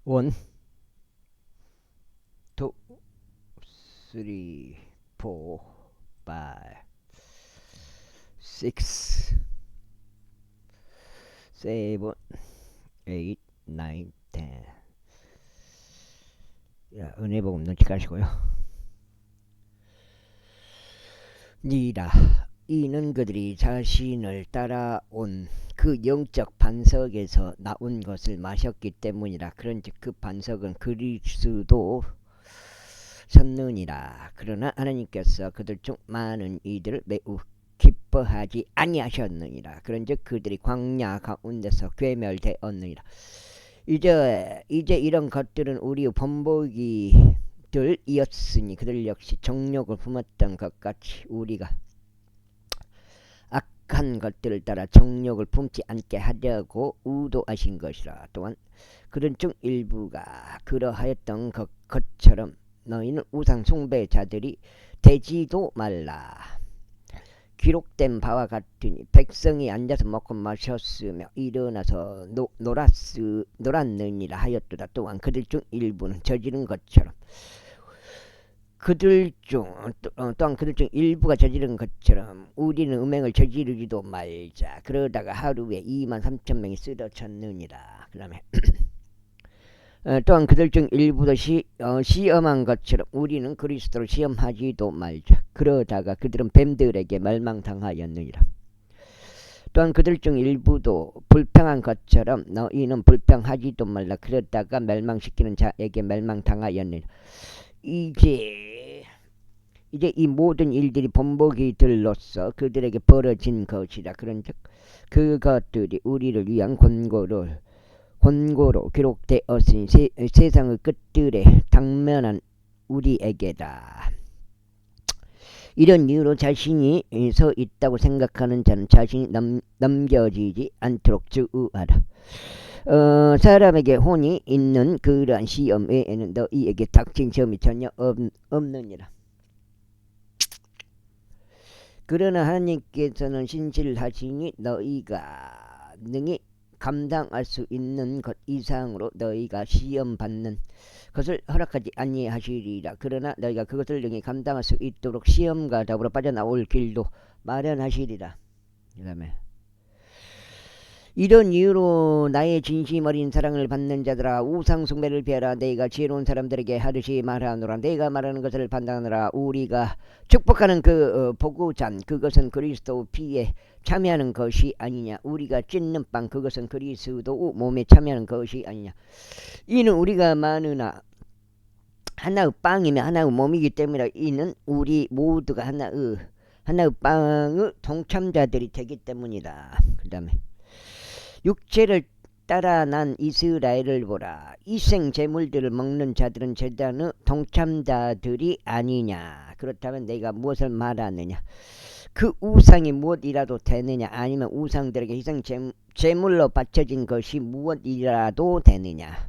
원, 투, 쓰리, 포, 파이, 식스, 세븐, 에잇, 나인, 텐. 야, 은혜 복음 넘치게 하시고요. 니라 이는 그들이 자신을 따라온 그 영적 반석에서 나온 것을 마셨기 때문이라. 그런즉 그 반석은 그리스도 섰느니라. 그러나 하나님께서 그들 중 많은 이들을 매우 기뻐하지 아니하셨느니라. 그런즉 그들이 광야 가운데서 괴멸되었느니라. 이제 이런 것들은 우리의 본보기들이었으니 그들 역시 정욕을 품었던 것 같이 우리가 악한 것들을 따라 정욕을 품지 않게 하려고 의도하신 것이라. 또한 그런 중 일부가 그러하였던 것처럼 너희는 우상 숭배자들이 되지도 말라. 기록된 바와 같으니 백성이 앉아서 먹고 마셨으며 일어나서 놀았느니라 하였도다. 또한 그들 중 일부는 저지른 것처럼 또한 그들 중 일부가 저지른 것처럼 우리는 음행을 저지르지도 말자. 그러다가 하루에 23,000명이 쓰러졌느니라. 그 다음에 또한 그들 중 일부도 시험한 것처럼 우리는 그리스도를 시험하지도 말자. 그러다가 그들은 뱀들에게 멸망당하였느니라. 또한 그들 중 일부도 불평한 것처럼 너희는 불평하지도 말라. 그러다가 멸망시키는 자에게 멸망당하였느니라. 이제 이 모든 일들이 본보기들로서 그들에게 벌어진 것이라. 그런즉 그것들이 우리를 위한 권고로 기록되었으니 세상의 끝들에 당면한 우리에게다. 이런 이유로 자신이 서 있다고 생각하는 자는 자신이 넘겨지지 않도록 주의하라. 사람에게 혼이 있는 그러한 시험 외에는 너희에게 닥친 시험이 전혀 없느니라. 그러나 하나님께서는 신실하시니 너희가 능히 감당할 수 있는 것 이상으로 너희가 시험받는 것을 허락하지 아니하시리라. 그러나 너희가 그것을 능히 감당할 수 있도록 시험과 더불어 빠져나올 길도 마련하시리라. 그 다음에 이런 이유로 나의 진심 어린 사랑을 받는 자들아, 우상 숭배를 피하라. 내가 지혜로운 사람들에게 하듯이 말하노라. 내가 말하는 것을 판단하노라. 우리가 축복하는 그 보구잔, 그것은 그리스도 피에 참여하는 것이 아니냐. 우리가 찢는 빵, 그것은 그리스도 몸에 참여하는 것이 아니냐. 이는 우리가 많으나 하나의 빵이며 하나의 몸이기 때문이라. 이는 우리 모두가 하나의 빵의 동참자들이 되기 때문이다. 그 다음에 육체를 따라 난 이스라엘을 보라. 이생 제물들을 먹는 자들은 제단의 동참자들이 아니냐. 그렇다면 내가 무엇을 말하느냐. 그 우상이 무엇이라도 되느냐. 아니면 우상들에게 희생 제물로 바쳐진 것이 무엇이라도 되느냐.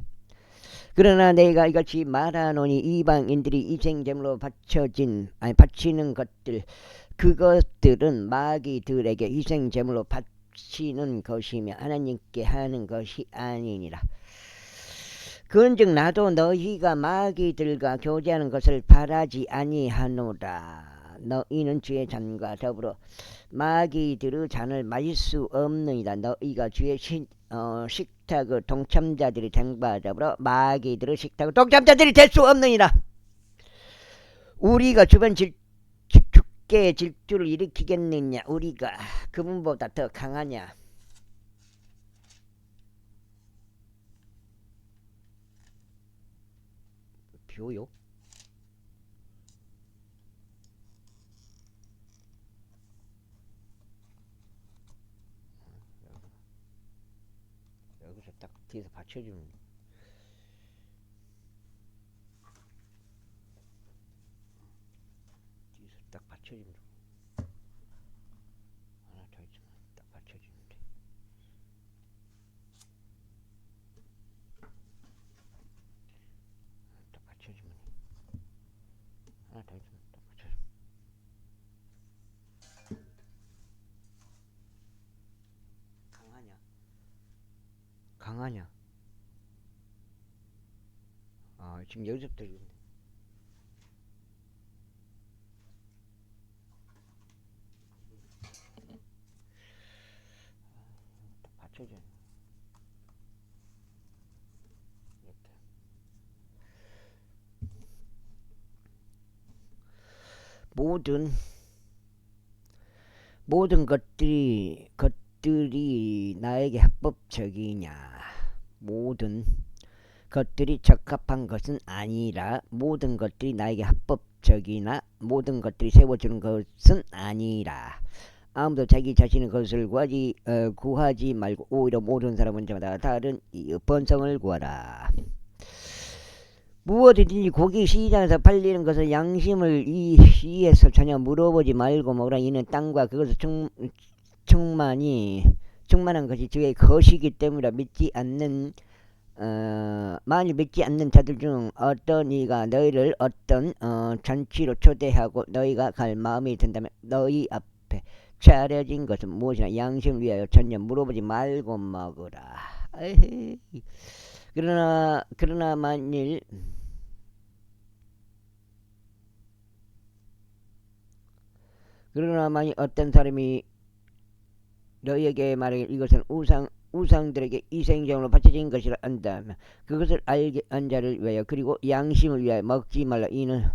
그러나 내가 이같이 말하노니 이방인들이 희생제물로 바치는 것들, 그것들은 마귀들에게 희생제물로 바치는 것이며 하나님께 하는 것이 아니니라. 그런즉 나도 너희가 마귀들과 교제하는 것을 바라지 아니하노라. 너희는 주의 잔과 더불어 마귀들의 잔을 마실 수 없느니라. 너희가 주의 식탁의 동참자들이 된 바 더불어 마귀들의 식탁의 동참자들이 될 수 없느니라. 우리가 주변 주께 질주를 일으키겠느냐. 우리가 그분보다 더 강하냐. 뷰요? 여기서 딱 뒤에서 받쳐주는, 뒤에서 딱 받쳐주면 하나 더 있지만 딱 받쳐주면 돼. 딱 받쳐주면 하나 더 있지만 딱 받쳐주면. 강하냐? 지금 여기서부터 받쳐줘. 모든 것들이 나에게 합법적이냐? 모든 것들이 적합한 것은 아니라 모든 것들이 나에게 합법적이나 모든 것들이 세워주는 것은 아니라 아무도 자기 자신의 것을 구하지 말고 오히려 모든 사람은 저마다 다른 번성을 구하라. 무엇이든지 고기 시장에서 팔리는 것을 양심을 이해해서 전혀 물어보지 말고 뭐라. 이는 땅과 그것을 충만한 것이 주의 것이기 때문에 만일 믿지 않는 자들 중 어떤 이가 너희를 어떤 잔치로 초대하고 너희가 갈 마음이 든다면 너희 앞에 차려진 것은 무엇이나 양심을 위하여 전혀 물어보지 말고 먹으라. 에헤이. 그러나 만일 어떤 사람이 너희에게 말하길 이것은 우상들에게 이생제물로 바쳐진 것이라 한다면 그것을 알게 한 자를 위하여 그리고 양심을 위하여 먹지 말라. 이는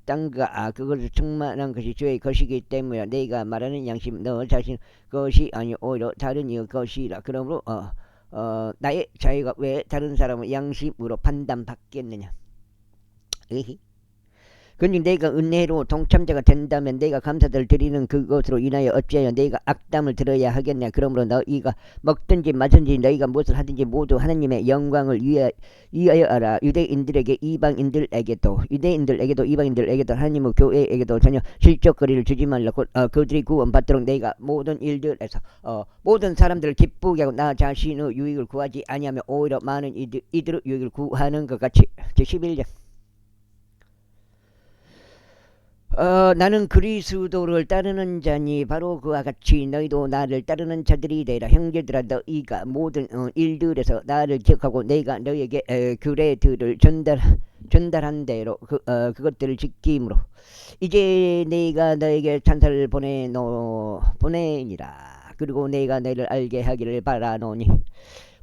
땅과 그것을 충만한 것이 주의 것이기 때문에 내가 말하는 양심 너 자신 것이 아니 오히려 다른 이의 것이라. 그러므로 나의 자유가 왜 다른 사람의 양심으로 판단받겠느냐? 에히. 그런데 내가 은혜로 동참자가 된다면 내가 감사를 드리는 그것으로 인하여 어찌하여 내가 악담을 들어야 하겠냐? 그러므로 너희가 먹든지 마든지 너희가 무엇을 하든지 모두 하나님의 영광을 위하여 하라. 유대인들에게도 이방인들에게도 하나님의 교회에게도 전혀 실적거리를 주지 말라. 그들이 구원받도록 내가 모든 일들에서 모든 사람들을 기쁘게 하고 나 자신의 유익을 구하지 아니하며 오히려 많은 이들의 유익을 구하는 것 같이. 제11장. 나는 그리스도를 따르는 자니 바로 그와 같이 너희도 나를 따르는 자들이 되라. 형제들아 너희가 모든 일들에서 나를 기억하고 내가 너희에게 규례들을 전달한 대로 그것들을 지킴으로 이제 내가 너에게 찬사를 보내니라. 그리고 내가 너희를 알게 하기를 바라노니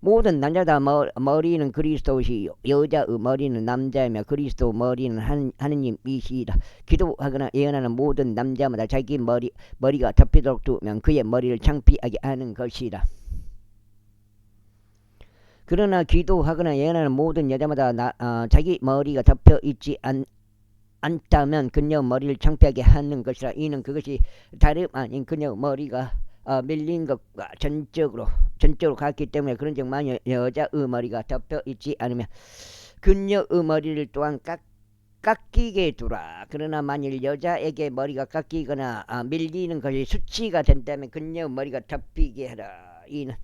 모든 남자다 머리는 그리스도시요 여자의 머리는 남자이며 그리스도 머리는 하느님이시라. 기도하거나 예언하는 모든 남자마다 자기 머리가 덮이도록 두면 그의 머리를 창피하게 하는 것이라. 그러나 기도하거나 예언하는 모든 여자마다 자기 머리가 덮여 있지 않다면 그녀 머리를 창피하게 하는 것이라. 이는 그것이 다름 아닌 그녀 머리가 밀린 것과 전적으로 갔기 때문에 그런즉 만일 여자의 머리가 덮여 있지 않으면 그녀의 머리를 또한 깎이게 두라. 그러나 만일 여자에게 머리가 깎이거나 밀리는 것이 수치가 된다면 그녀의 머리가 덮이게 하라. 이는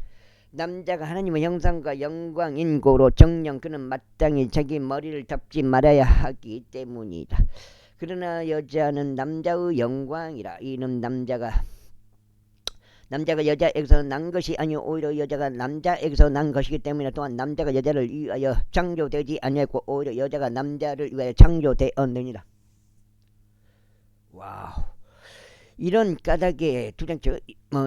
남자가 하나님의 형상과 영광인 고로 정령 그는 마땅히 자기 머리를 덮지 말아야 하기 때문이다. 그러나 여자는 남자의 영광이라. 이는 남자가 여자에게서 난 것이 아니오 오히려 여자가 남자에게서 난 것이기 때문에 또한 남자가 여자를 위하여 창조되지 아니했고 오히려 여자가 남자를 위하여 창조되었느니라. 와우. 이런 까닭에 두장째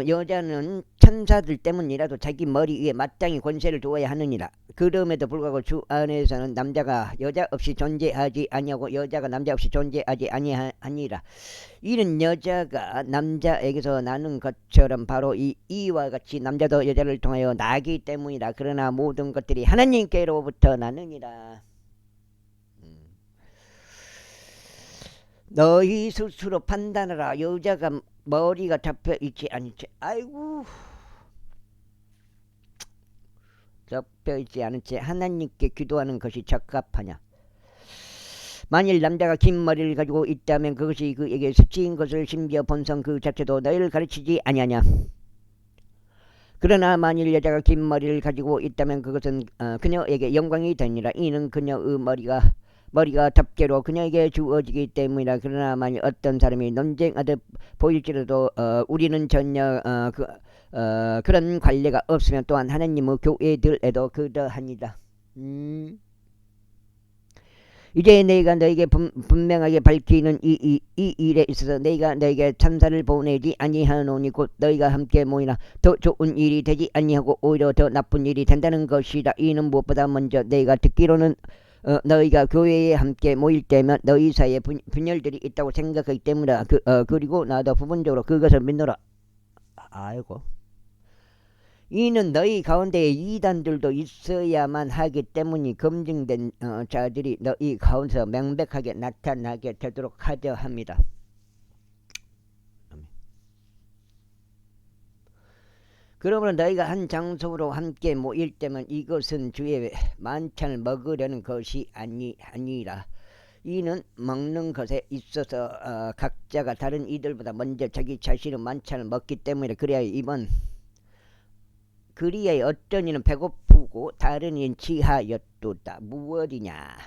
여자는 천사들 때문이라도 자기 머리 위에 마땅히 권세를 두어야 하느니라. 그럼에도 불구하고 주 안에서는 남자가 여자 없이 존재하지 아니하고 여자가 남자 없이 존재하지 아니하니라. 이는 여자가 남자에게서 나는 것처럼 바로 이와 같이 남자도 여자를 통하여 나기 때문이라. 그러나 모든 것들이 하나님께로부터 나느니라. 너희 스스로 판단하라. 여자가 머리가 잡혀 있지 않지. 아이고. 잡혀 있지 않은 채 하나님께 기도하는 것이 적합하냐. 만일 남자가 긴 머리를 가지고 있다면 그것이 그에게 수치인 것을 심지어 본성 그 자체도 너희를 가르치지 아니하냐. 그러나 만일 여자가 긴 머리를 가지고 있다면 그것은 그녀에게 영광이 되니라. 이는 그녀의 머리가 덮개로 그녀에게 주어지기 때문이라. 그러나 만일 어떤 사람이 논쟁하듯 보일지라도 우리는 전혀 그런 관례가 없으면 또한 하나님의 교회들에도 그러하니라. 이제 내가 너에게 분명하게 밝히는 이 일에 있어서 내가 너에게 천사를 보내지 아니하노니 곧 너희가 함께 모이나 더 좋은 일이 되지 아니하고 오히려 더 나쁜 일이 된다는 것이다. 이는 무엇보다 먼저 내가 듣기로는 너희가 교회에 함께 모일 때면 너희 사이에 분열들이 있다고 생각하기 때문이다. 그리고 나도 부분적으로 그것을 믿노라. 아이고. 이는 너희 가운데에 이단들도 있어야만 하기 때문이 검증된 자들이 너희 가운데서 명백하게 나타나게 되도록 하려 합니다. 그러므로 너희가 한 장소로 함께 모일 때면 이것은 주의 만찬을 먹으려는 것이 아니라 이는 먹는 것에 있어서 각자가 다른 이들보다 먼저 자기 자신의 만찬을 먹기 때문에 그리하여 어떤 이는 배고프고 다른 이는 취하였도다. 무엇이냐?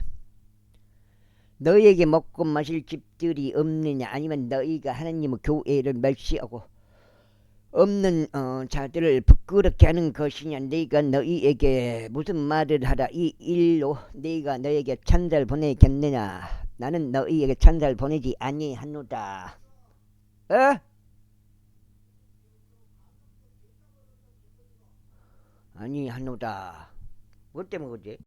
너희에게 먹고 마실 집들이 없느냐? 아니면 너희가 하나님의 교회를 멸시하고 없는 자들을 부끄럽게 하는 것이냐? 네가 너희에게 무슨 말을 하라. 이 일로 네가 너희에게 천사를 보내겠느냐? 나는 너희에게 천사를 보내지 아니하노다. 어? 아니하노다. 뭐 때문에 그러지?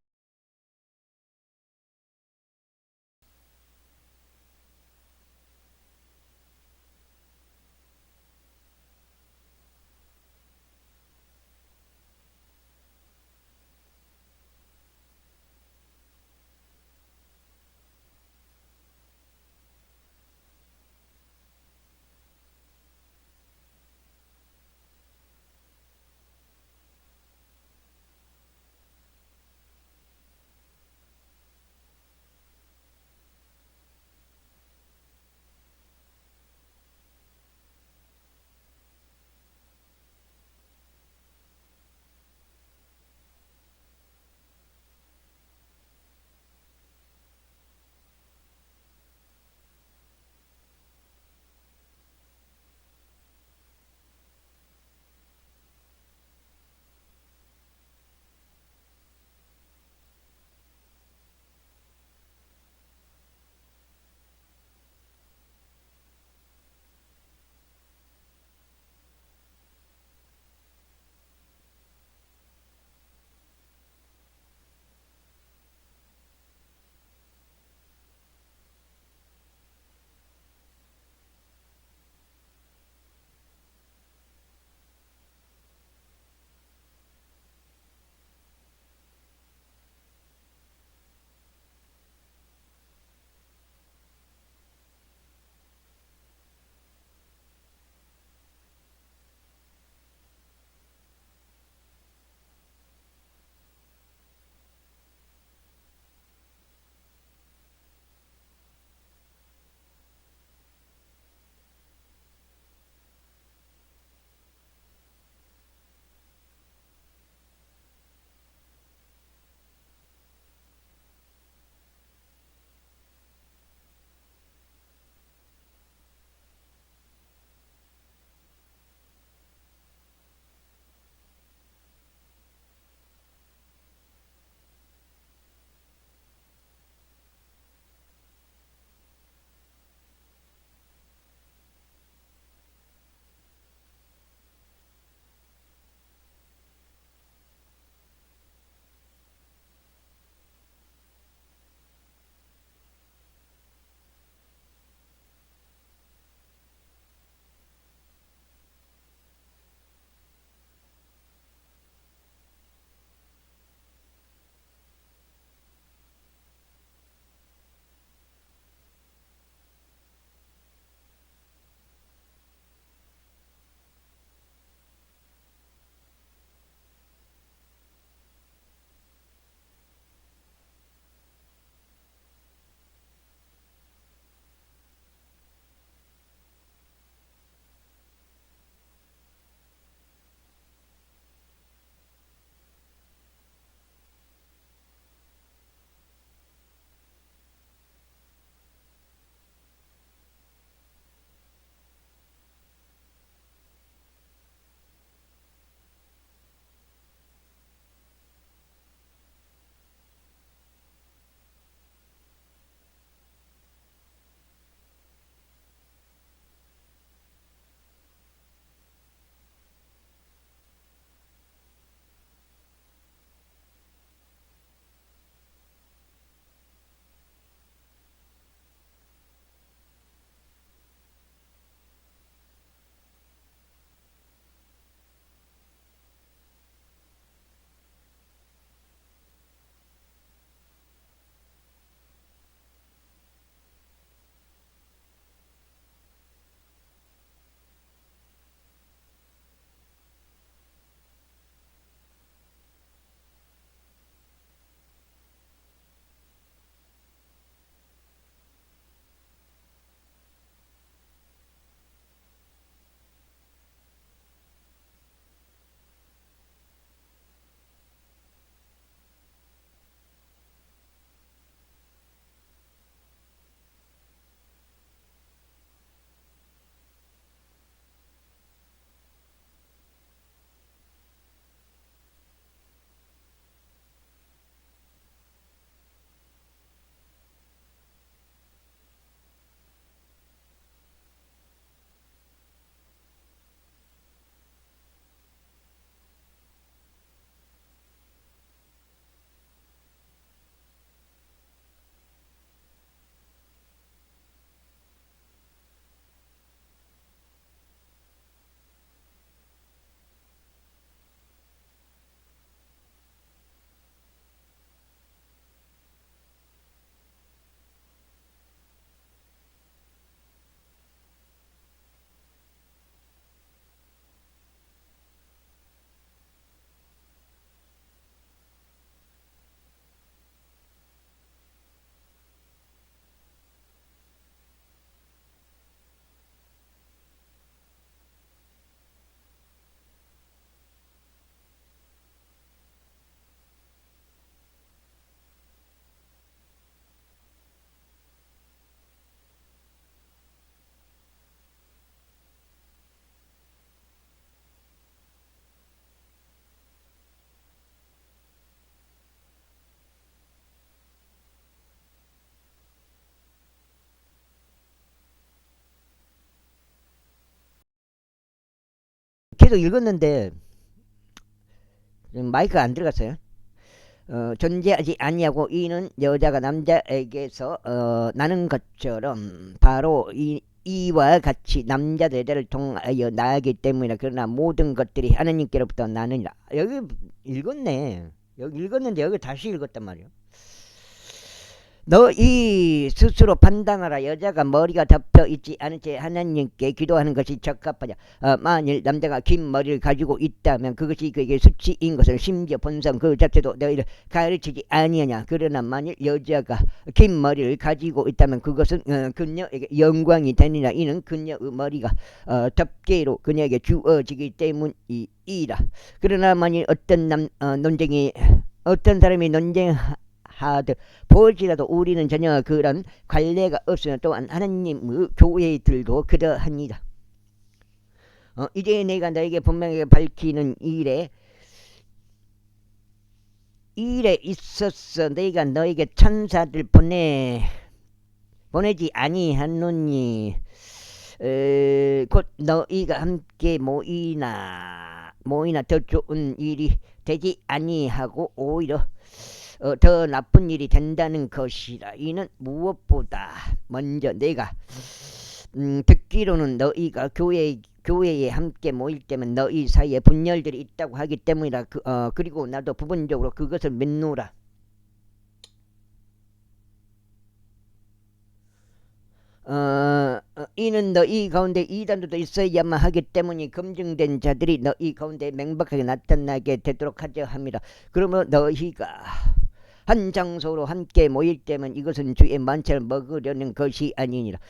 앞에도 읽었는데 마이크가 안 들어갔어요. 존재하지 아니하고 이는 여자가 남자에게서 나는 것처럼 바로 이와 같이 남자들을 통하여 나기 때문이라. 그러나 모든 것들이 하나님께로부터 나느니라. 여기 읽었네. 여기 읽었는데 여기 다시 읽었단 말이에요. 너희 스스로 판단하라. 여자가 머리가 덮여 있지 않은 채 하나님께 기도하는 것이 적합하냐. 만일 남자가 긴 머리를 가지고 있다면 그것이 그에게 수치인 것을 심지어 본성 그 자체도 너희를 가르치지 아니하냐. 그러나 만일 여자가 긴 머리를 가지고 있다면 그것은 그녀에게 영광이 되니라. 이는 그녀의 머리가 덮개로 그녀에게 주어지기 때문이라. 그러나 만일 어떤 사람이 논쟁하듯 볼지라도 우리는 전혀 그런 관례가 없으나 또한 하나님의 교회들도 그러합니다. 이제 내가 너에게 분명하게 밝히는 일에 있어서 내가 너에게 천사들 보내지 아니하노니 곧 너희가 함께 모이나 더 좋은 일이 되지 아니하고 오히려 더 나쁜 일이 된다는 것이라. 이는 무엇보다 먼저 내가 듣기로는 너희가 교회에 함께 모일 때면 너희 사이에 분열들이 있다고 하기 때문이라. 그리고 나도 부분적으로 그것을 믿노라. 이는 너희 가운데 이단도 있어야만 하기 때문에 검증된 자들이 너희 가운데 명백하게 나타나게 되도록 하려 합니다. 그러면 너희가 한 장소로 함께 모일 때면 이것은 주의 만찬을 먹으려는 것이 아니니라.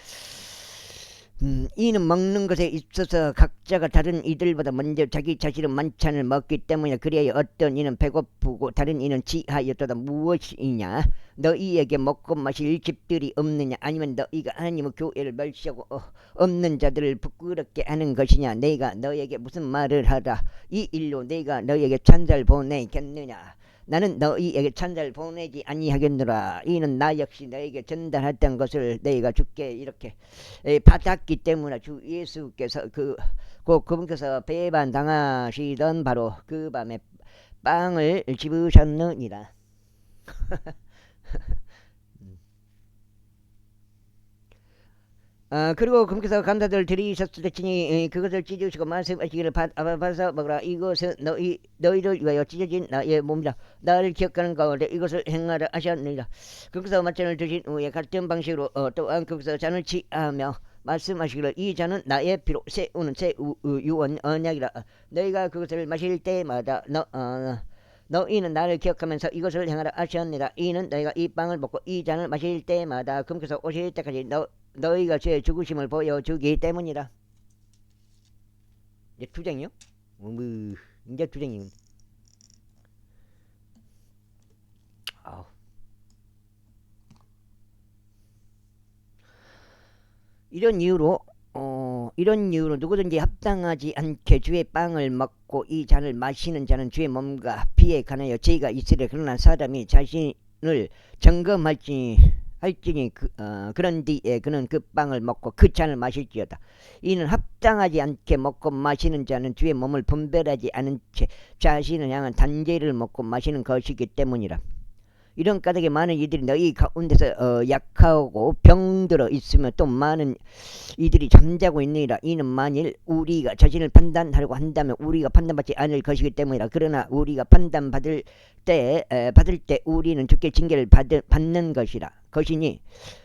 이는 먹는 것에 있어서 각자가 다른 이들보다 먼저 자기 자신의 만찬을 먹기 때문에 그래야 어떤 이는 배고프고 다른 이는 취하였도다. 무엇이냐? 너희에게 먹고 마실 집들이 없느냐? 아니면 너희가 하나님의 교회를 멸시하고 없는 자들을 부끄럽게 하는 것이냐? 내가 너에게 무슨 말을 하라. 이 일로 내가 너에게 찬자를 보내겠느냐? 나는 너희에게 찬자를 보내지 아니하겠노라. 이는 나 역시 너에게 전달했던 것을 너희가 주께 이렇게 받았기 때문에 주 예수께서 그분께서 배반 당하시던 바로 그 밤에 빵을 집으셨느니라. 그리고 그분께서 감사들을 드리셨을 때니 그것을 찢으시고 말씀하시기를 받아서 먹으라. 이것은 너희를 위하여 찢어진 나의 몸이라. 나를 기억하는 가운데 이것을 행하라 하셨느니라. 그분께서 마찬을 드신 후에 같은 방식으로 또한 그분께서 잔을 취하며 말씀하시기를 이 잔은 나의 피로 세우는 새 유언 언약이라. 너희가 그것을 마실 때마다 너희는 나를 기억하면서 이것을 행하라 하셨느니라. 이는 너희가 이 빵을 먹고 이 잔을 마실 때마다 그분께서 오실 때까지 너희가 죄의 죽으심을 보여주기 때문이라. 이제 두 장이요? 이제 두 장이요. 이런 이유로 누구든지 합당하지 않게 주의 빵을 먹고 이 잔을 마시는 자는 주의 몸과 피에 관하여 죄가 있으려. 그러나 사람이 자신을 점검할지니 그런 뒤에 그는 그 빵을 먹고 그 잔을 마실지어다. 이는 합당하지 않게 먹고 마시는 자는 주의 몸을 분별하지 않은 채 자신을 향한 단죄를 먹고 마시는 것이기 때문이라. 이런 까닭에 많은 이들이 너희 가운데서 약하고 병들어 있으며 또 많은 이들이 잠자고 있느니라. 이는 만일 우리가 자신을 판단하려고 한다면 우리가 판단받지 않을 것이기 때문이라. 그러나 우리가 판단받을 때 우리는 주께 징계를 받는 것이니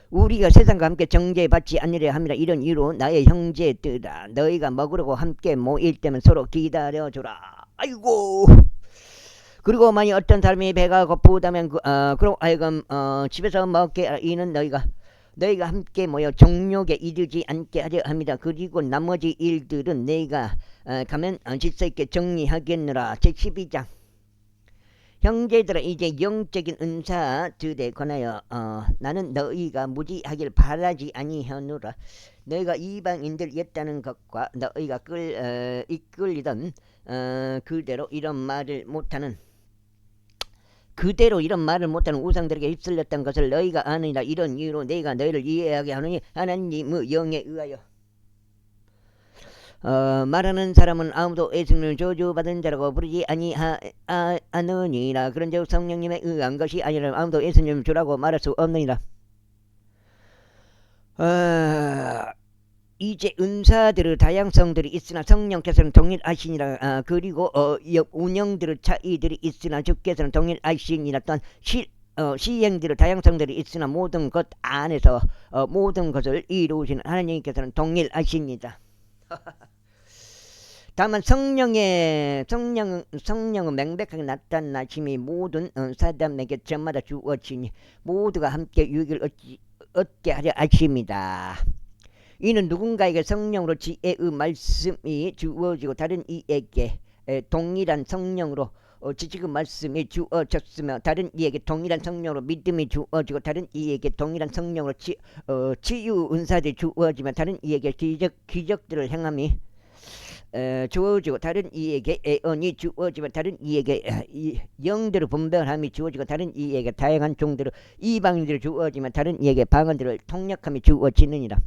우리가 세상과 함께 정죄받지 않으려 함이라. 이런 이유로 나의 형제들아 너희가 먹으려고 함께 모일 때면 서로 기다려주라. 아이고. 그리고 만약 어떤 사람이 배가 고프다면 그럼 하여금 집에서 먹게 하라. 이는 너희가 함께 모여 정욕에 이르지 않게 하려 합니다. 그리고 나머지 일들은 내가 가면 질서 있게 정리하겠느라. 제12장. 형제들아 이제 영적인 은사들에 관하여 나는 너희가 무지하길 바라지 아니하노라. 너희가 이방인들이었다는 것과 너희가 이끌리던 그대로 이런 말을 못하는 우상들에게 휩쓸렸던 것을 너희가 아느니라. 이런 이유로 내가 너희를 이해하게 하느니 하나님의 영에 의하여 말하는 사람은 아무도 예수님을 저주받은 자라고 부르지 아니하느니라. 그런즉 성령님에 의한 것이 아니라 아무도 예수님을 주라고 말할 수 없느니라. 이제 은사들의 다양성들이 있으나 성령께서는 동일하시니라. 그리고 운영들의 차이들이 있으나 주께서는 동일하시니라. 또한 시행들의 다양성들이 있으나 모든 것 안에서 모든 것을 이루시는 하나님께서는 동일하십니다. 다만 성령은 명백하게 나타나심이 모든 사람에게 저마다 주어지니 모두가 함께 유익을 얻게 하려 하십니다. 이는 누군가에게 성령으로 지혜의 말씀이 주어지고 다른 이에게 동일한 성령으로 지식의 말씀이 주어졌으며 다른 이에게 동일한 성령으로 믿음이 주어지고 다른 이에게 동일한 성령으로 치유 은사들이 주어지며 다른 이에게 기적들을 행함이 주어지고 다른 이에게 애언이 주어지며 다른 이에게 영들을 분별함이 주어지고 다른 이에게 다양한 종들을 이방인들을 주어지며 다른 이에게 방언들을 통역함이 주어지느니라.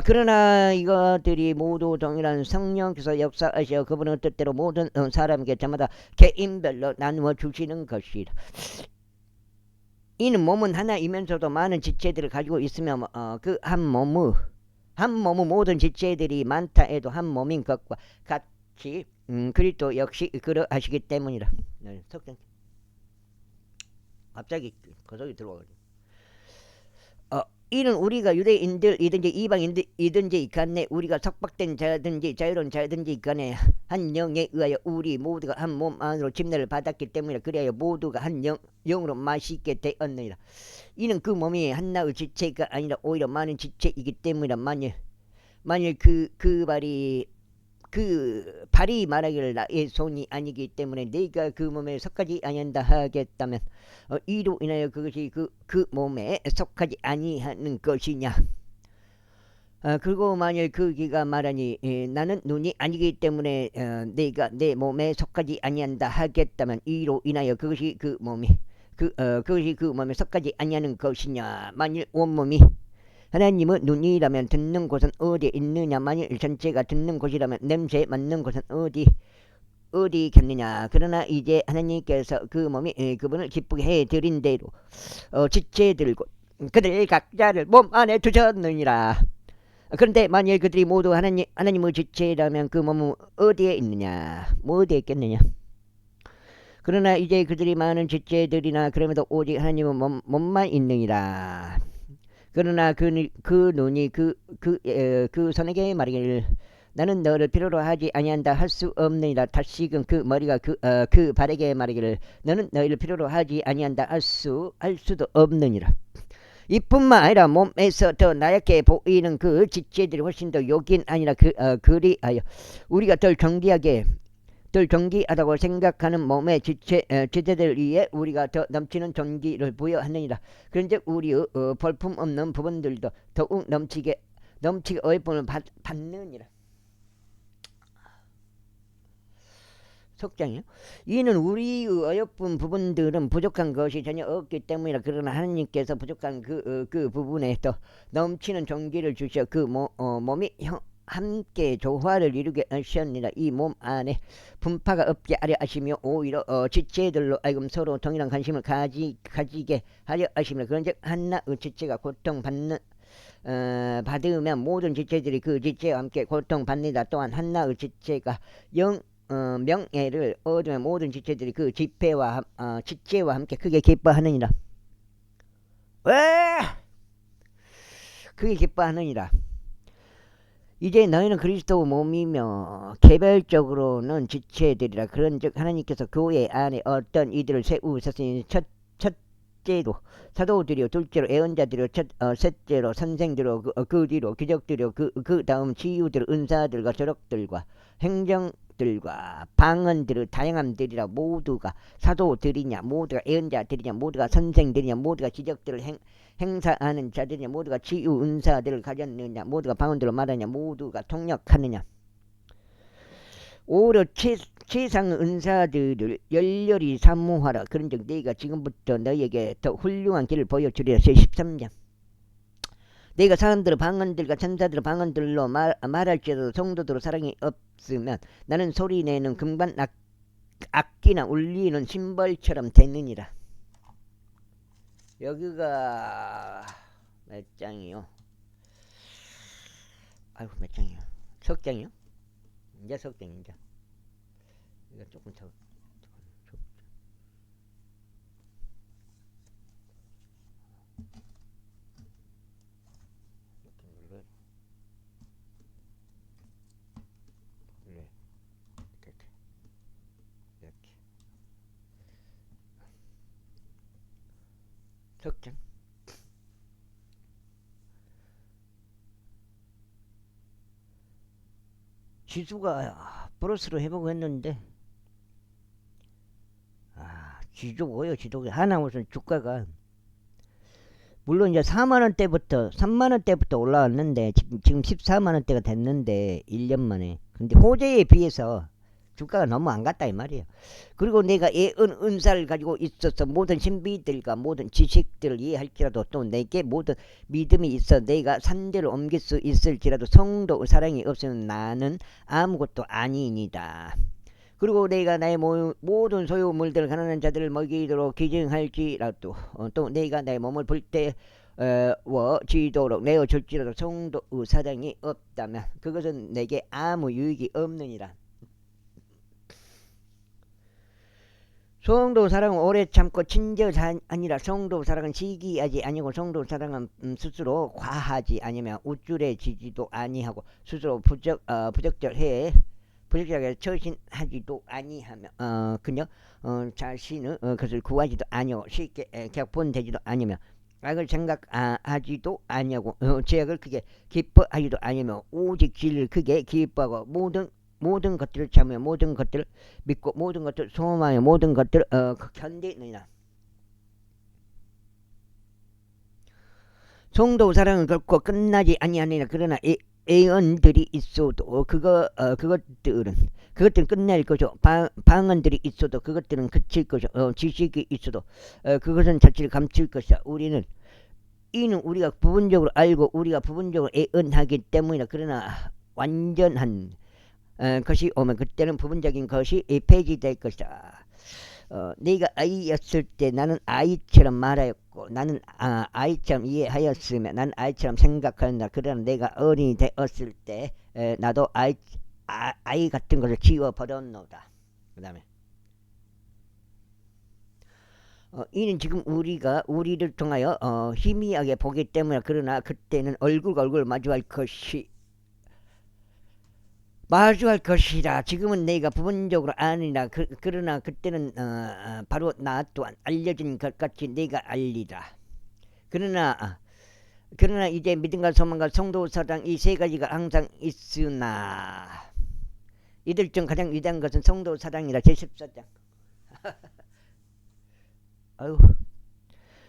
그러나 이것들이 모두 동일한 성령께서 역사하시어 그분의 뜻대로 모든 사람에게 저마다 개인별로 나누어 주시는 것이라. 이는 몸은 하나이면서도 많은 지체들을 가지고 있으며 그 한 몸의 모든 지체들이 많다 해도 한 몸인 것과 같이 그리스도 역시 그러하시기 때문이라. 갑자기 거석이 들어와가지고. 이는 우리가 유대인들이든지 이방인들이든지 간에 우리가 석박된 자든지 자유로운 자든지 간에 한 영에 의하여 우리 모두가 한 몸 안으로 침례를 받았기 때문이라. 그래야 모두가 한 영으로 마시게 되었느니라. 이는 그 몸이 하나의 지체가 아니라 오히려 많은 지체이기 때문이라. 만일 발이 말하기를 나의 손이 아니기 때문에 내가 그 몸에 속하지 아니한다 하겠다면 이로 인하여 그것이 그 몸에 속하지 아니하는 것이냐. 그리고 만일 그 귀가 말하니 나는 눈이 아니기 때문에 내가 내 몸에 속하지 아니한다 하겠다면 이로 인하여 그것이 그 몸에 속하지 아니하는 것이냐. 만일 온몸이 하나님의 눈이라면 듣는 곳은 어디에 있느냐. 만일 전체가 듣는 곳이라면 냄새에 맡는 곳은 어디겠느냐. 그러나 이제 하나님께서 그 몸이 그분을 기쁘게 해드린 대로 지체들고 그들 각자를 몸 안에 두셨느니라. 그런데 만일 그들이 모두 하나님의 지체라면 그 몸은 어디에 있느냐. 어디에 있겠느냐. 그러나 이제 그들이 많은 지체들이나 그럼에도 오직 하나님의 몸만 있느니라. 그러나 그 눈이 그 손에게 말하기를 나는 너를 필요로 하지 아니한다 할 수 없느니라. 다시금 그 머리가 그 발에게 말하기를 너는 너희를 필요로 하지 아니한다 할 수도 없느니라. 이뿐만 아니라 몸에서 더 나약해 보이는 그 지체들이 훨씬 더 욕인 아니라 그리하여 우리가 덜 정기하다고 생각하는 몸의 지체들 위에 우리가 더 넘치는 존귀를 부여하느니라. 그런즉 우리의 볼품없는 부분들도 더욱 넘치게 어여쁨을 받느니라. 속장이요. 이는 우리의 어여쁜 부분들은 부족한 것이 전혀 없기 때문이라. 그러나 하나님께서 부족한 그 부분에 더 넘치는 존귀를 주셔 그 몸이 함께 조화를 이루게 하셨느니라. 이 몸 안에 분파가 없게 하려 하시며 오히려 지체들로 하여금 서로 동일한 관심을 가지게 하려 하시며 그런즉 하나의 지체가 받으면 모든 지체들이 그 지체와 함께 고통받는다. 또한 하나의 지체가 명예를 얻으면 모든 지체들이 그 지체와 함께 크게 기뻐하느니라. 왜? 크게 기뻐하느니라. 이제 너희는 그리스도 몸이며 개별적으로는 지체들이라. 그런즉 하나님께서 교회 안에 어떤 이들을 세우셨으니 첫째로 사도들이요, 둘째로 애언자들이요, 셋째로 선생들이요, 그 뒤로 기적들이요, 그 다음 치유들, 은사들과 저력들과 행정들과 방언들의 다양함들이라. 모두가 사도들이냐, 모두가 애언자들이냐, 모두가 선생들이냐, 모두가 기적들을 행사하는 자들이냐, 모두가 치유 은사들을 가졌느냐, 모두가 방언들을 말하냐, 모두가 통역하느냐. 오히려 최상 은사들을 열렬히 사모하라. 그런즉 너희가 지금부터 너희에게 더 훌륭한 길을 보여주리라. 제 13장. 내가 사람들의 방언들과 천사들의 방언들로 말할지라도 성도들로 사랑이 없으면 나는 소리내는 금관 악기나 울리는 심벌처럼 되느니라. 여기가 몇 장이요? 아이고 몇 장이요? 석 장이요? 이제 석 장이죠. 이거 조금 더. 석장. 지수가 플러스로 해보고 했는데 지조고요. 지조고 하나 무슨 주가가 물론 이제 4만원대부터 3만원대부터 올라왔는데 지금 14만원대가 됐는데 1년 만에. 근데 호재에 비해서 주가가 너무 안 갔다 이 말이에요. 그리고 내가 은사를 가지고 있어서 모든 신비들과 모든 지식들을 이해할지라도 또 내게 모든 믿음이 있어 내가 산대를 옮길 수 있을지라도 성도 사랑이 없으면 나는 아무것도 아니니다. 그리고 내가 나의 모든 소유물들을 가난한 자들을 먹이도록 기증할지라도 또 내가 나의 몸을 불태워지도록 내어줄지라도 성도 사랑이 없다면 그것은 내게 아무 유익이 없느니라. 성도 사랑은 오래 참고 친절하니라. 아니라 성도 사랑은 시기하지 아니고 성도 사랑은 스스로 과하지 아니면 우쭐해지지도 아니하고 스스로 부적절하게 처신하지도 아니하며 그녀 자신은 그것을 구하지도 아니하고 쉽게 격분되지도 아니며 악을 생각하지도 아니하고 죄악을 크게 기뻐하지도 아니하며 오직 진리를 크게 기뻐하고 모든 것들을 참으며 모든 것들을 믿고 모든 것들을 소망하며 모든 것들을 견디느니라. 성도 사랑은 결코 끝나지 아니하느니라. 그러나 애언들이 있어도 그것들은 끝낼 것이요 방언들이 있어도 그것들은 그칠 것이요 지식이 있어도 그것은 자취를 감출 것이다. 이는 우리가 부분적으로 알고 우리가 부분적으로 애언하기 때문이다. 그러나 완전한 것이 오면 그때는 부분적인 것이 폐지될 것이다. 네가 아이였을 때 나는 아이처럼 말하였고 나는 아이처럼 이해하였으며 나는 아이처럼 생각한다. 그러나 내가 어린이 되었을 때 나도 아이 같은 것을 지워버렸노다. 그 다음에 이는 지금 우리를 통하여 희미하게 보기 때문에 그러나 그때는 얼굴과 얼굴을 마주할 것이라. 지금은 내가 부분적으로 아니라 그러나 그때는 바로 나 또한 알려진 것 같이 내가 알리라. 그러나 이제 믿음과 소망과 성도 사랑 이 세 가지가 항상 있으나 이들 중 가장 위대한 것은 성도 사랑이라. 제14장. 아유.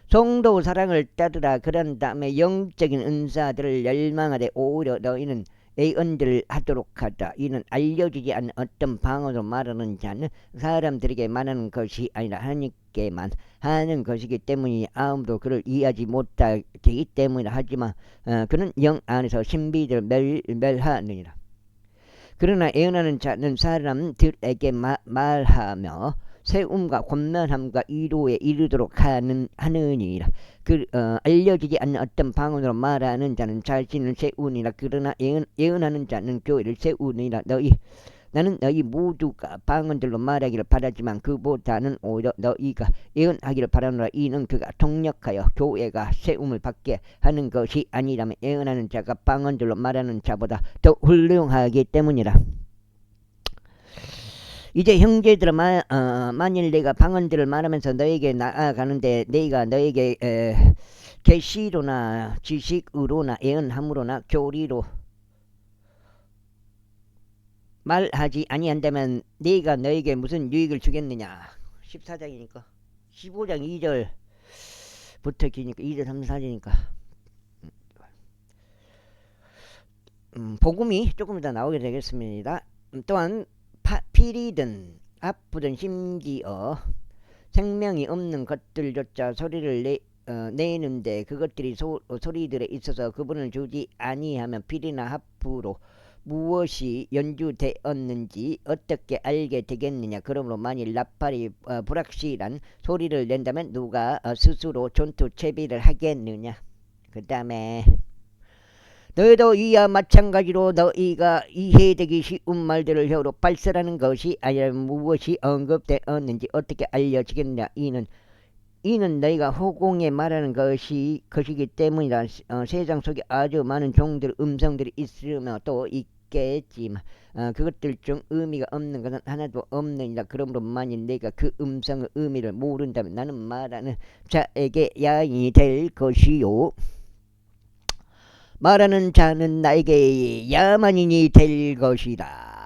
성도 사랑을 따르라. 그런 다음에 영적인 은사들을 열망하되 오히려 너희는 애언들을 하도록 하다. 이는 알려지지 않는 어떤 방언으로 말하는 자는 사람들에게 말하는 것이 아니라 하나님께만 하는 것이기 때문이니 아무도 그를 이해하지 못하기 때문이라. 하지만 그는 영 안에서 신비들을 멸하느니라. 그러나 애언하는 자는 사람들에게 말하며 세움과 권면함과 위로에 이르도록 하느니라. 알려지지 않는 어떤 방언으로 말하는 자는 자신을 세우니라. 그러나 예언하는 자는 교회를 세우니라. 나는 너희 모두가 방언들로 말하기를 바라지만 그보다는 오히려 너희가 예언하기를 바라노라. 이는 그가 통역하여 교회가 세움을 받게 하는 것이 아니라면 예언하는 자가 방언들로 말하는 자보다 더 훌륭하기 때문이라. 이제 형제들아 만일 내가 방언들을 말하면서 너에게 나아가는데 내가 너에게 계시로나 지식으로나 예언함으로나 교리로 말하지 아니한다면 네가 너에게 무슨 유익을 주겠느냐. 14장이니까 15장 2절부터 기니까 2절 3, 4절이니까 복음이 조금 더 나오게 되겠습니다. 또한 피리든 아프든 심지어 생명이 없는 것들조차 소리를 내는데 그것들이 소리들에 있어서 그분을 주지 아니하면 필이나 합부로 무엇이 연주되었는지 어떻게 알게 되겠느냐. 그러므로 만일 나팔이 불확실한 소리를 낸다면 누가 스스로 전투채비를 하겠느냐. 그 다음에 너희도 이와 마찬가지로 너희가 이해되기 쉬운 말들을 혀로 발설하는 것이 아니라 무엇이 언급되었는지 어떻게 알려지겠느냐. 이는 너희가 허공에 말하는 것이기 때문이다. 세상 속에 아주 많은 종들 음성들이 있으며 또 있겠지만 그것들 중 의미가 없는 것은 하나도 없느니라. 그러므로 만일 내가 그 음성의 의미를 모른다면 나는 말하는 자에게 야인이 될 것이요 말하는 자는 나에게 야만인이 될 것이다.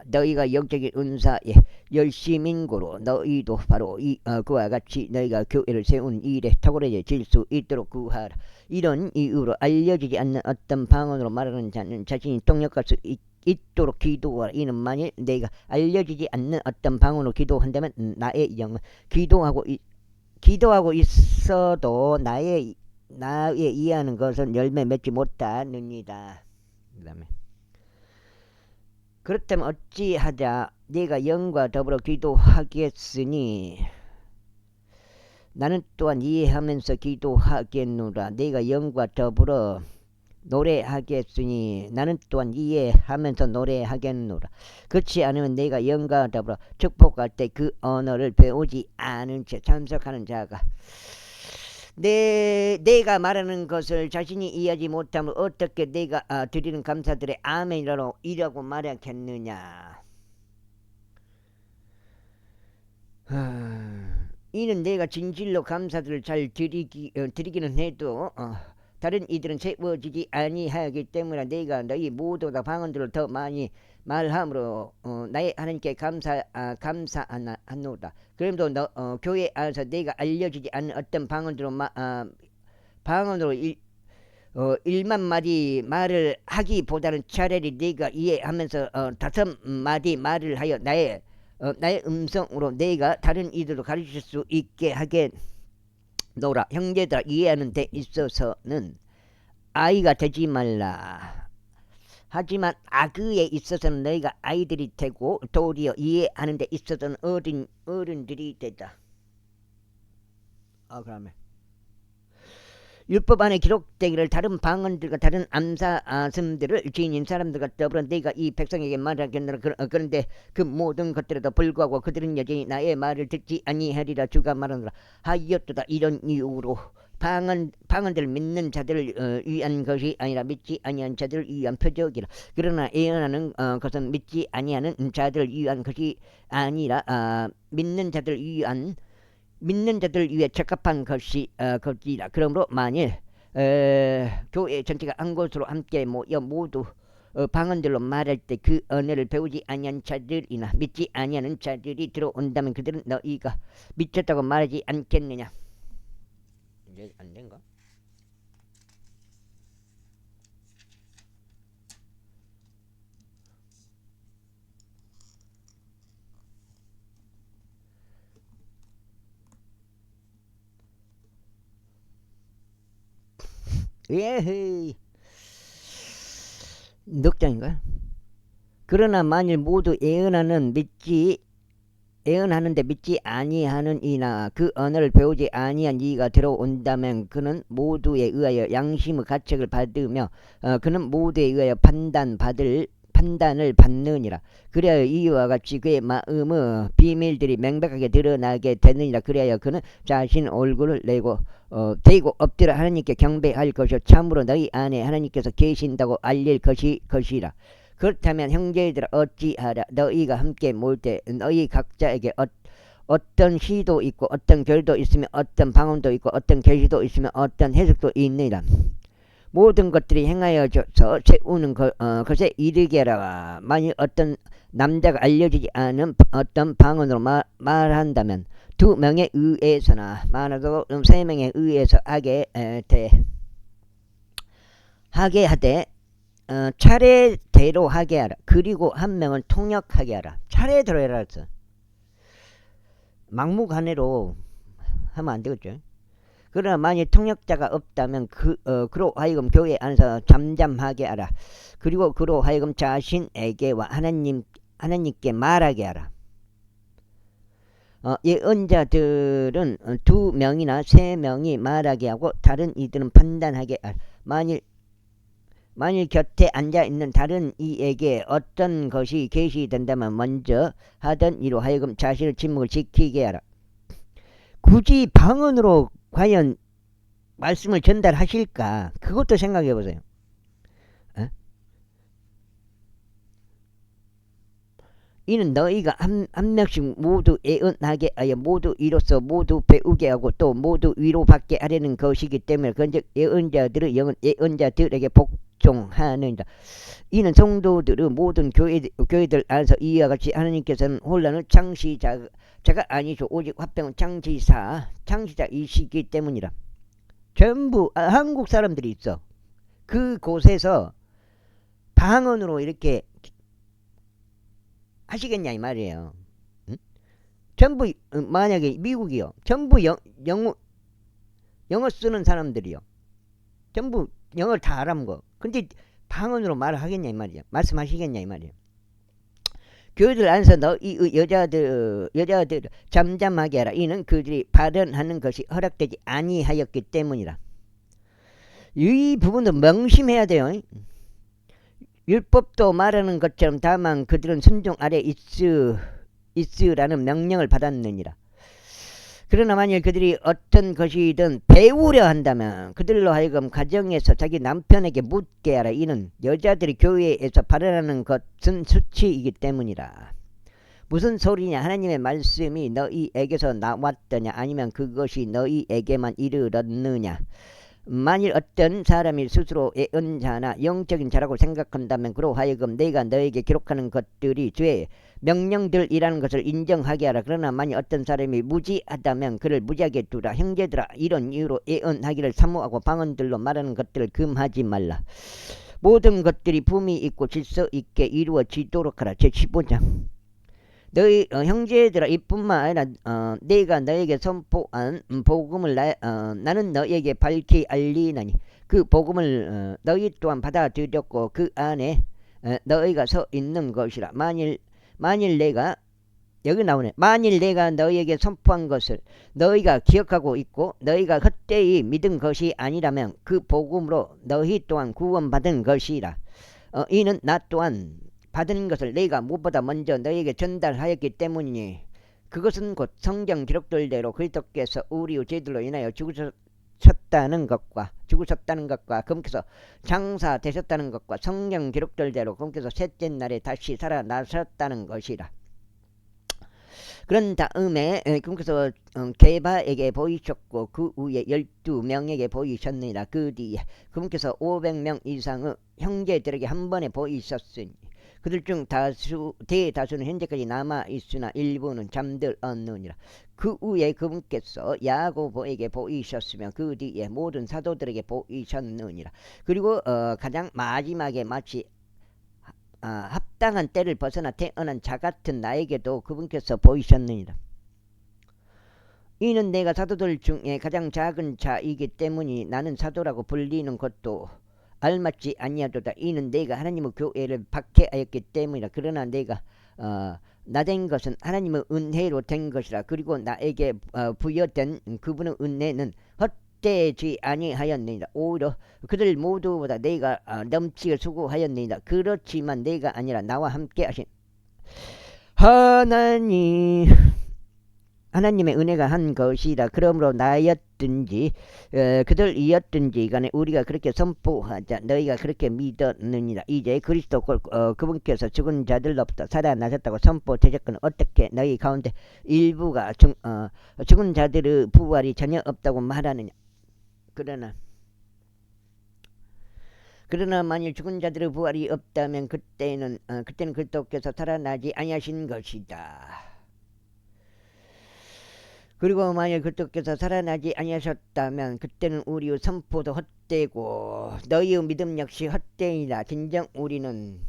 너희가 영적인 은사에 열심인고로 너희도 바로 그와 같이 너희가 교회를 세운 일에 탁월해질 수 있도록 구하라. 이런 이유로 알려지지 않는 어떤 방언으로 말하는 자는 자신이 통역할 수 있도록 기도하라. 이는 만일 내가 알려지지 않는 어떤 방언으로 기도한다면 나의 영은 기도하고 있어도 나의 이해하는 것은 열매 맺지 못하느니라. 그 다음에 그렇다면 어찌하자 네가 영과 더불어 기도하겠으니 나는 또한 이해하면서 기도하겠노라. 네가 영과 더불어 노래하겠으니 나는 또한 이해하면서 노래하겠노라. 그렇지 않으면 네가 영과 더불어 축복할 때 그 언어를 배우지 않은 채 참석하는 자가 내가 말하는 것을 자신이 이해하지 못하면 어떻게 내가 드리는 감사들의 아멘이라고 말하겠느냐. 이는 내가 진실로 감사들을 잘 드리기는 해도 다른 이들은 세워지지 아니하기 때문에 내가 너희 모두가 방언들을 더 많이 말함으로 나의 하나님께 감사하노라. 그럼도 교회 안에서 내가 알려지지 않는 어떤 방언으로 1만 마디 말을 하기보다는 차라리 내가 이해하면서 5마디 말을 하여 나의 음성으로 내가 다른 이들도 가르칠 수 있게 하겠노라. 형제들아, 이해하는 데 있어서는 아이가 되지 말라. 하지만 악의에 있어서는 너희가 아이들이 되고 도리어 이해하는 데 있어서는 어른들이 되다. 그러면 율법 안에 기록되기를 다른 방언들과 다른 암사슴들을 지닌 사람들과 더불어 내가 이 백성에게 말하겠노라. 그런데 그 모든 것들에도 불구하고 그들은 여전히 나의 말을 듣지 아니하리라. 주가 말하노라. 하였도다. 이런 이유로 방언들을 믿는 자들을 위한 것이 아니라 믿지 아니한 자들을 위한 표적이라. 그러나 예언하는 것은 믿지 아니하는 자들을 위한 것이 아니라 믿는 자들을 위해 적합한 것이라. 그러므로 만일 교회 전체가 한 곳으로 함께 모여 모두 방언들로 말할 때 그 언어를 배우지 아니한 자들이나 믿지 아니하는 자들이 들어온다면 그들은 너희가 미쳤다고 말하지 않겠느냐. 이제 안 된가? 예헤이. 넉장인가? 그러나 만일 모두 예언하는데 믿지 아니하는 이나 그 언어를 배우지 아니한 이가 들어온다면 그는 모두에 의하여 양심의 가책을 받으며 그는 모두에 의하여 판단을 받느니라. 그래야 이와 같이 그의 마음의 비밀들이 명백하게 드러나게 되느니라. 그래야 그는 자신 얼굴을 대고 엎드려 하나님께 경배할 것이요 참으로 너희 안에 하나님께서 계신다고 알릴 것이라. 그렇다면 형제들아, 어찌하랴. 너희가 함께 모일 때 너희 각자에게 어떤 시도 있고 어떤 결도 있으며 어떤 방언도 있고 어떤 계시도 있으며 어떤 해석도 있느니라. 모든 것들이 행하여져서 세우는 것에 이르게 하라. 만일 어떤 남자가 알려지지 않은 어떤 방언으로 말한다면 2명에 의해서나 많아도 3명에 의해서 하게 하되 차례대로 하게 하라. 그리고 1명은 통역하게 하라. 차례대로 해라 했어. 막무가내로 하면 안 되겠죠. 그러나 만일 통역자가 없다면 그로 하여금 교회 안에서 잠잠하게 하라. 그리고 그로 하여금 자신에게와 하나님께 말하게 하라. 예언자들은 2명이나 3명이 말하게 하고 다른 이들은 판단하게 하라. 만일 곁에 앉아있는 다른 이에게 어떤 것이 계시된다면 먼저 하던 이로 하여금 자신의 침묵을 지키게 하라. 굳이 방언으로 과연 말씀을 전달하실까? 그것도 생각해 보세요. 이는 너희가 한 명씩 모두 예언하게 하여 모두 이로써 모두 배우게 하고 또 모두 위로받게 하려는 것이기 때문에 그런즉 예언자들의 영은 예언자들에게 복종하느니라. 이는 성도들의 모든 교회들 안에서 이와 같이 하나님께서는 혼란을 창시자가 아니죠. 오직 화평은 창시자이시기 때문이라. 전부 한국 사람들이 있어. 그곳에서 방언으로 이렇게 하시겠냐 이 말이에요. 응? 전부 만약에 미국이요. 전부 영어 쓰는 사람들이요. 전부 영어를 다 알아본 거. 근데 방언으로 말을 하겠냐 이 말이야. 말씀하시겠냐 이 말이야. 교회들 안에서 너희 여자들 잠잠하게 하라. 이는 그들이 발언하는 것이 허락되지 아니하였기 때문이라. 이 부분도 명심해야 돼요. 율법도 말하는 것처럼 다만 그들은 순종 아래 있으라는 명령을 받았느니라. 그러나 만일 그들이 어떤 것이든 배우려 한다면 그들로 하여금 가정에서 자기 남편에게 묻게 하라. 이는 여자들이 교회에서 발언하는 것은 수치이기 때문이라. 무슨 소리냐? 하나님의 말씀이 너희에게서 나왔더냐? 아니면 그것이 너희에게만 이르렀느냐? 만일 어떤 사람이 스스로 예언자나 영적인 자라고 생각한다면 그로 하여금 내가 너에게 기록하는 것들이 주의 명령들이라는 것을 인정하게 하라. 그러나 만일 어떤 사람이 무지하다면 그를 무지하게 두라. 형제들아, 이런 이유로 예언하기를 사모하고 방언들로 말하는 것들을 금하지 말라. 모든 것들이 품위 있고 질서 있게 이루어지도록 하라. 제15장. 너희 형제들아, 이뿐만 아니라 내가 너에게 선포한 복음을 나는 너에게 밝히 알리나니 그 복음을 너희 또한 받아들였고 그 안에 너희가 서 있는 것이라. 만일 내가 여기 나오네. 만일 내가 너희에게 선포한 것을 너희가 기억하고 있고 너희가 헛되이 믿은 것이 아니라면 그 복음으로 너희 또한 구원받은 것이라. 이는 나 또한 받은 것을 내가 무엇보다 먼저 너희에게 전달하였기 때문이니 그것은 곧 성경 기록들대로 그리스도께서 우리의 죄들로 인하여 죽으셨다는 것과 그분께서 장사되셨다는 것과 성경 기록들대로 그분께서 셋째 날에 다시 살아나셨다는 것이라. 그런 다음에 그분께서 게바에게 보이셨고 그 후에 12명에게 보이셨느니라. 그 뒤에 그분께서 500명 이상의 형제들에게 한 번에 보이셨으니 그들 중 대다수는 현재까지 남아있으나 일부는 잠들었느니라. 그 후에 그분께서 야고보에게 보이셨으며 그 뒤에 모든 사도들에게 보이셨느니라. 그리고 가장 마지막에 마치 합당한 때를 벗어나 태어난 자 같은 나에게도 그분께서 보이셨느니라. 이는 내가 사도들 중에 가장 작은 자이기 때문이 나는 사도라고 불리는 것도 알맞지 아니하도다. 이는 내가 하나님의 교회를 박해하였기 때문이라. 그러나 내가 나된 것은 하나님의 은혜로 된 것이라. 그리고 나에게 부여된 그분의 은혜는 헛되지 아니하였느니라. 오히려 그들 모두보다 내가 넘치게 수고하였느니라. 그렇지만 내가 아니라 나와 함께 하신 하나님의 은혜가 한 것이라. 그러므로 나였든지 그들이었든지 간에 우리가 그렇게 선포하자. 너희가 그렇게 믿었느니라. 이제 그리스도 그분께서 죽은 자들로부터 살아나셨다고 선포되셨거늘 어떻게 너희 가운데 일부가 죽은 자들의 부활이 전혀 없다고 말하느냐. 그러나 만일 죽은 자들의 부활이 없다면 그때는 그리스도께서 살아나지 아니하신 것이다. 그리고 만일 그리스도께서 살아나지 아니하셨다면 그때는 우리의 선포도 헛되고 너희의 믿음 역시 헛되이라. 진정 우리는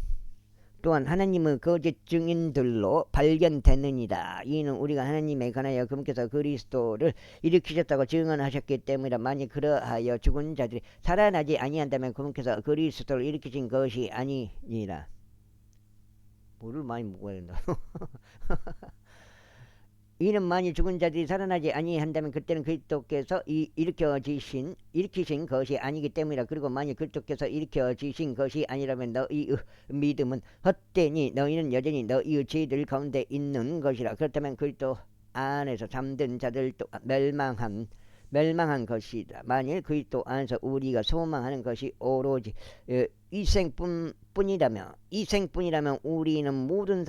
또한 하나님의 거짓 증인들로 발견되느니라. 이는 우리가 하나님에 관하여 그분께서 그리스도를 일으키셨다고 증언하셨기 때문이라. 만일 그러하여 죽은 자들이 살아나지 아니한다면 그분께서 그리스도를 일으키신 것이 아니니라. 물을 많이 먹어야 된다. 이는 만일 죽은 자들이 살아나지 아니한다면 그때는 그리스도께서 일으키신 것이 아니기 때문이라. 그리고 만일 그리스도께서 일으키신 것이 아니라면 너희의 믿음은 헛되니 너희는 여전히 너희의 죄들 가운데 있는 것이라. 그렇다면 그리스도 안에서 잠든 자들 또 멸망한 것이다. 만일 그리스도 안에서 우리가 소망하는 것이 오로지 이생뿐이라면 우리는 모든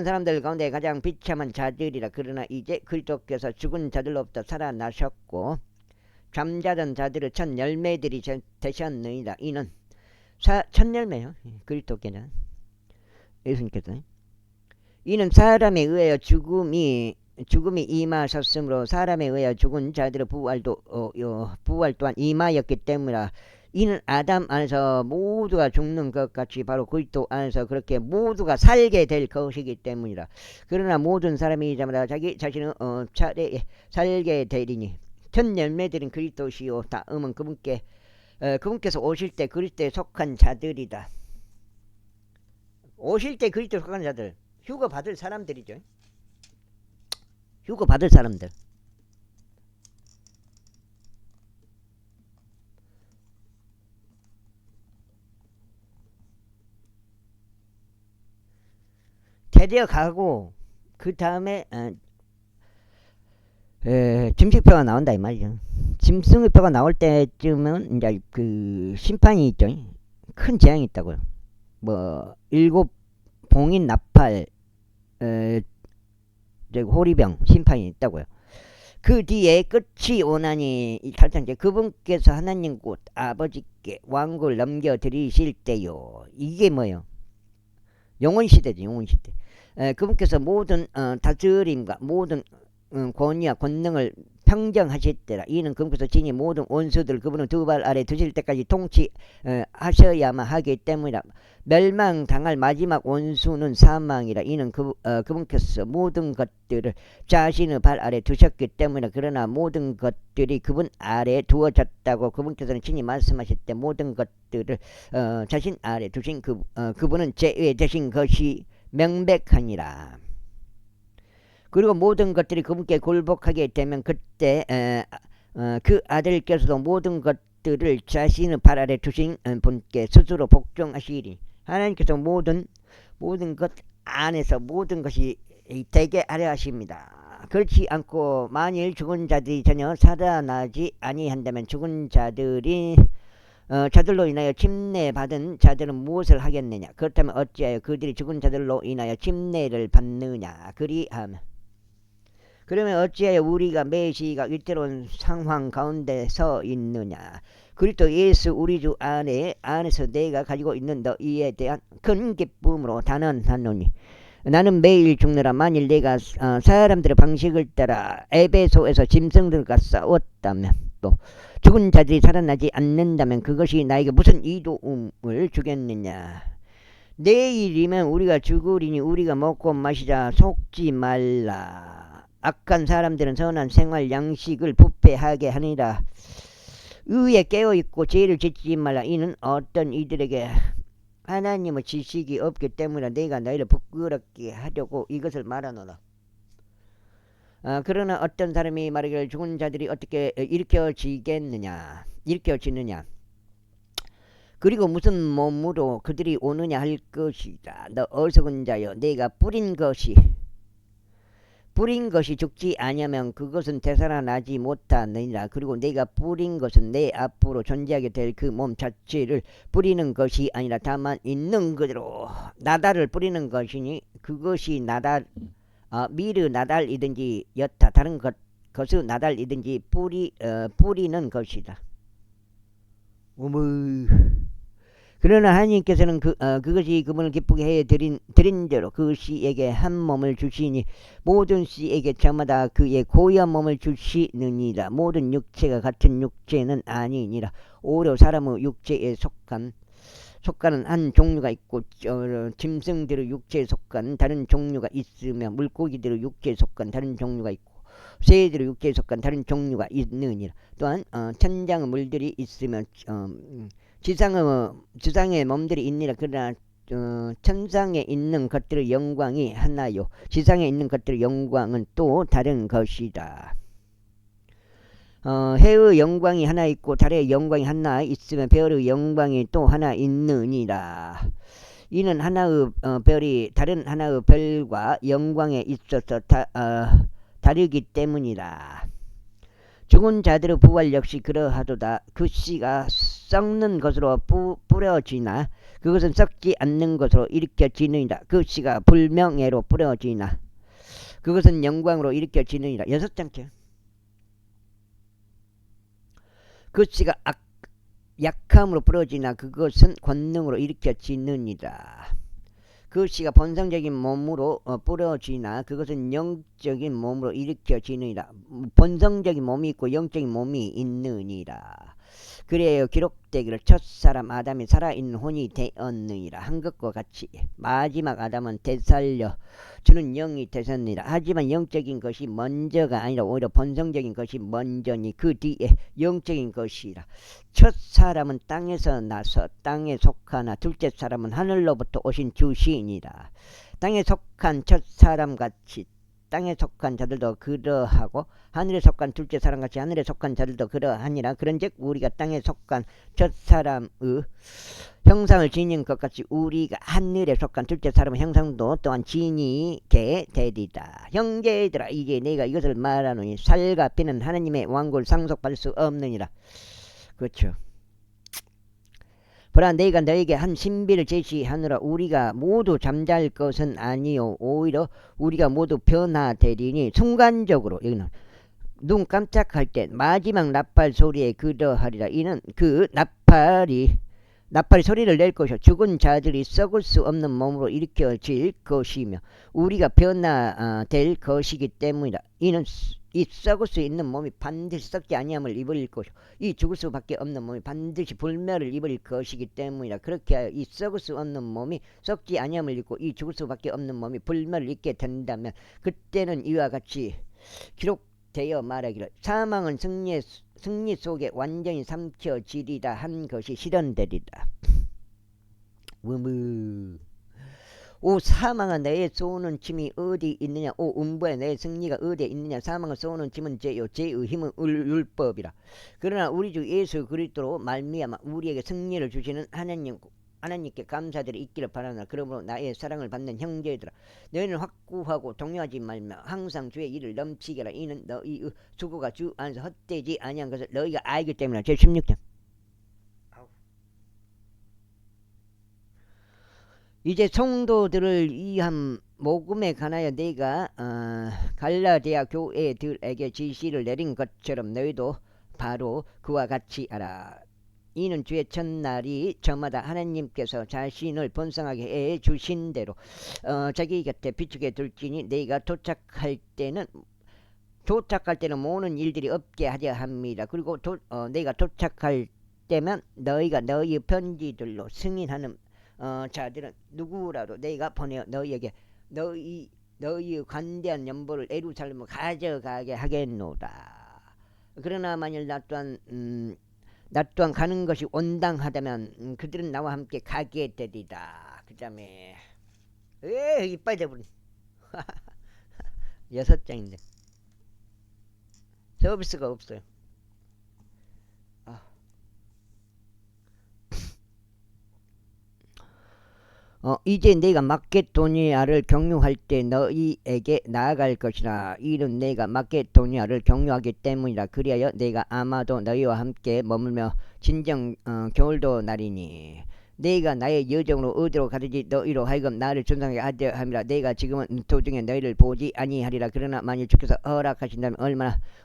사람들 가운데 가장 비참한 자들이라. 그러나 이제 그리스도께서 죽은 자들로부터 살아나셨고 잠자던 자들의 첫 열매들이 되셨느니라. 이는 첫 열매요. 그리스도께는 예수님께서 이는 사람에 의하여 죽음이 임하셨으므로 사람에 의하여 죽은 자들의 부활 또한 임하였기 때문이라. 이는 아담 안에서 모두가 죽는 것 같이 바로 그리스도 안에서 그렇게 모두가 살게 될 것이기 때문이라. 그러나 모든 사람이 자마다 자기 자신의 차례에 살게 되리니 첫 열매들은 그리스도시요 다음은 그분께서 오실 때 그리스도에 속한 자들이다. 오실 때 그리스도에 속한 자들, 휴거 받을 사람들이죠. 휴거 받을 사람들. 데려 가고 그 다음에 짐승표가 나온다 이 말이죠. 짐승표가 나올 때쯤은 이제 그 심판이 있죠. 큰 재앙이 있다고요. 뭐 7 봉인 나팔 호리병 심판이 있다고요. 그 뒤에 끝이 오나니 탈탄제 그분께서 하나님 곧 아버지께 왕국을 넘겨드리실 때요. 이게 뭐예요? 영원시대죠. 영원시대. 그분께서 모든 다스림과 모든 권위와 권능을 평정하실 때라. 이는 그분께서 진히 모든 원수들 그분은 두 발 아래 두실 때까지 통치하셔야만 하기 때문이라. 멸망당할 마지막 원수는 사망이라. 이는 그분께서 모든 것들을 자신의 발 아래 두셨기 때문이라. 그러나 모든 것들이 그분 아래 두어졌다고 그분께서는 친히 말씀하실 때 모든 것들을 자신 아래 두신 그분은 제외되신 것이 명백하니라. 그리고 모든 것들이 그분께 굴복하게 되면 그때 그 아들께서도 모든 것들을 자신의 발 아래 두신 분께 스스로 복종하시리. 하나님께서 모든 것 안에서 모든 것이 되게 하려 하십니다. 그렇지 않고 만일 죽은 자들이 전혀 살아나지 아니한다면 죽은 자들로 인하여 침례받은 자들은 무엇을 하겠느냐? 그렇다면 어찌하여 그들이 죽은 자들로 인하여 침례를 받느냐? 그러면 어찌하여 우리가 매시가 위태로운 상황 가운데 서 있느냐? 그리스도 예수 우리 주 안에서 내가 가지고 있는 너희에 대한 큰 기쁨으로 단언하노니 나는 매일 죽느라. 만일 내가 사람들의 방식을 따라 에베소에서 짐승들과 싸웠다면 또 죽은 자들이 살아나지 않는다면 그것이 나에게 무슨 이로움을 주겠느냐? 내일이면 우리가 죽으리니 우리가 먹고 마시자 속지 말라. 악한 사람들은 선한 생활 양식을 부패하게 하니라. 의에 깨어있고 죄를 짓지 말라. 이는 어떤 이들에게 하나님의 지식이 없기 때문에 내가 너희를 부끄럽게 하려고 이것을 말하노라. 그러나 어떤 사람이 말하기를 죽은 자들이 어떻게 일으켜지느냐? 그리고 무슨 몸으로 그들이 오느냐 할 것이다. 너 어리석은 자여, 내가 뿌린 것이 죽지 아니하면 그것은 되살아나지 못하느니라. 그리고 내가 뿌린 것은 내 앞으로 존재하게 될 그 몸 자체를 뿌리는 것이 아니라 다만 있는 그대로 나달을 뿌리는 것이니 그것이 미르 나달이든지 여타 다른 것의 나달이든지 뿌리는 것이다. 어머. 그러나 하나님께서는 그것이 그분을 기쁘게 해 드린 대로 그 씨에게 한 몸을 주시니 모든 씨에게 저마다 그의 고유한 몸을 주시느니라. 모든 육체가 같은 육체는 아니니라. 오히려 사람의 육체에 속한 속가는 한 종류가 있고 짐승들의 육체에 속한 다른 종류가 있으며 물고기들의 육체에 속한 다른 종류가 있고 새들의 육체에 속한 다른 종류가 있느니라. 또한 천장의 물들이 있으면 지상의 몸들이 있느니라. 그러나 천상에 있는 것들의 영광이 하나요 지상에 있는 것들의 영광은 또 다른 것이다. 해의 영광이 하나 있고 달의 영광이 하나 있으면 별의 영광이 또 하나 있느니라. 이는 하나의 별이 다른 하나의 별과 영광에 있어서 다르기 때문이라. 죽은 자들의 부활 역시 그러하도다. 그 씨가 썩는 것으로 뿌려지나 그것은 썩지 않는 것으로 일으켜지느니라. 그 씨가 불명예로 뿌려지나 그것은 영광으로 일으켜지느니라. 6장째. 그 씨가 약함으로 뿌려지나 그것은 권능으로 일으켜지느니라. 그 씨가 본성적인 몸으로 뿌려지나 그것은 영적인 몸으로 일으켜지느니라. 본성적인 몸이 있고 영적인 몸이 있느니라. 그래요 기록되기를 첫사람 아담이 살아있는 혼이 되었느니라. 한 것과 같이 마지막 아담은 되살려 주는 영이 되셨느니라. 하지만 영적인 것이 먼저가 아니라 오히려 본성적인 것이 먼저니 그 뒤에 영적인 것이라. 첫 사람은 땅에서 나서 땅에 속하나 둘째 사람은 하늘로부터 오신 주시니라. 땅에 속한 첫 사람같이 땅에 속한 자들도 그러하고 하늘에 속한 둘째 사람같이 하늘에 속한 자들도 그러하니라. 그런즉 우리가 땅에 속한 첫 사람의 형상을 지닌 것 같이 우리가 하늘에 속한 둘째 사람의 형상도 또한 지니게 되리다. 형제들아 이제 내가 이것을 말하노니 살과 피는 하나님의 왕국을 상속받을 수 없느니라. 그렇죠. 보라 내가 너에게 한 신비를 제시하노라. 우리가 모두 잠잘 것은 아니요 오히려 우리가 모두 변화되리니 순간적으로 여기는 눈 깜짝할 때 마지막 나팔 소리에 그러하리라. 이는 그 나팔이 소리를 낼 것이요 죽은 자들이 썩을 수 없는 몸으로 일으켜질 것이며 우리가 변화될 것이기 때문이다. 이는 이 썩을 수 있는 몸이 반드시 썩지 아니함을 입을 것이요 이 죽을 수밖에 없는 몸이 반드시 불멸을 입을 것이기 때문이다. 그렇게 하여 이 썩을 수 없는 몸이 썩지 아니함을 입고 이 죽을 수밖에 없는 몸이 불멸을 입게 된다면 그때는 이와 같이 기록되어 말하기를 사망은 승리 속에 완전히 삼켜지리라 한 것이 실현되리라. 오 사망아 너의 쏘는 짐이 어디 있느냐. 오 음부에 너의 승리가 어디에 있느냐. 사망을 쏘는 짐은 죄요 죄의 힘은 율법이라. 그러나 우리 주 예수 그리스도로 말미암아 우리에게 승리를 주시는 하나님께 감사들이 있기를 바라나. 그러므로 나의 사랑을 받는 형제들아 너희는 확고하고 동요하지 말며 항상 주의 일을 넘치게 하라. 이는 너희의 수고가 주 안에서 헛되지 아니한 것을 너희가 알기 때문이라. 제16장. 이제 성도들을 위한 모금에 관하여 내가 갈라디아 교회들에게 지시를 내린 것처럼 너희도 바로 그와 같이 하라. 이는 주의 첫날이 저마다 하나님께서 자신을 번성하게 해 주신 대로 자기 곁에 비추게 둘지니 내가 도착할 때는 모든 일들이 없게 하려 합니다. 그리고 내가 도착할 때면 너희가 너희 편지들로 승인하는 자들은 누구라도 내가 보내어 너희에게 너희의 관대한 연보를 예루살렘으로 가져가게 하겠노라. 그러나 만일 나 또한 가는 것이 온당하다면 그들은 나와 함께 가게 되리라. 그 다음에 이빨 대부분 6장인데 서비스가 없어요. 이제 내가 마케도니아를 경유할 때 너희에게 나아갈 것이라. 이는 내가 마케도니아를 경유하기 때문이라. 그리하여 내가 아마도 너희와 함께 머물며 진정 겨울도 나리니 내가 나의 여정으로 어디로 가든지 너희로 하여금 나를 존경하게 하려 함이라. 내가 지금은 도중에 너희를 보지 아니하리라. 그러나 만일 주께서 허락하신다면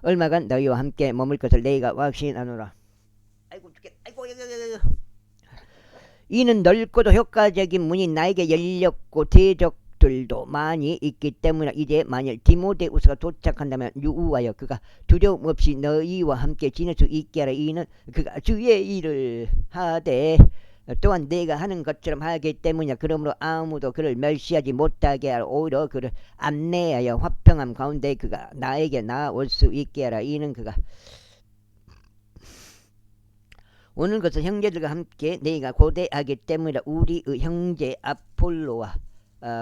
얼마간 너희와 함께 머물 것을 내가 확신하노라. 아이고 죽겠. 아이고 이는 넓고도 효과적인 문이 나에게 열렸고 대적들도 많이 있기 때문에 이제 만일 디모데우스가 도착한다면 유우하여 그가 두려움 없이 너희와 함께 지낼 수 있게 하라. 이는 그가 주의 일을 하되 또한 내가 하는 것처럼 하기 때문이야. 그러므로 아무도 그를 멸시하지 못하게 하라. 오히려 그를 안내하여 화평함 가운데 그가 나에게 나아올 수 있게 하라. 이는 그가 오는 것은 형제들과 함께 내가 고대하기 때문이라. 우리의 형제 아폴로와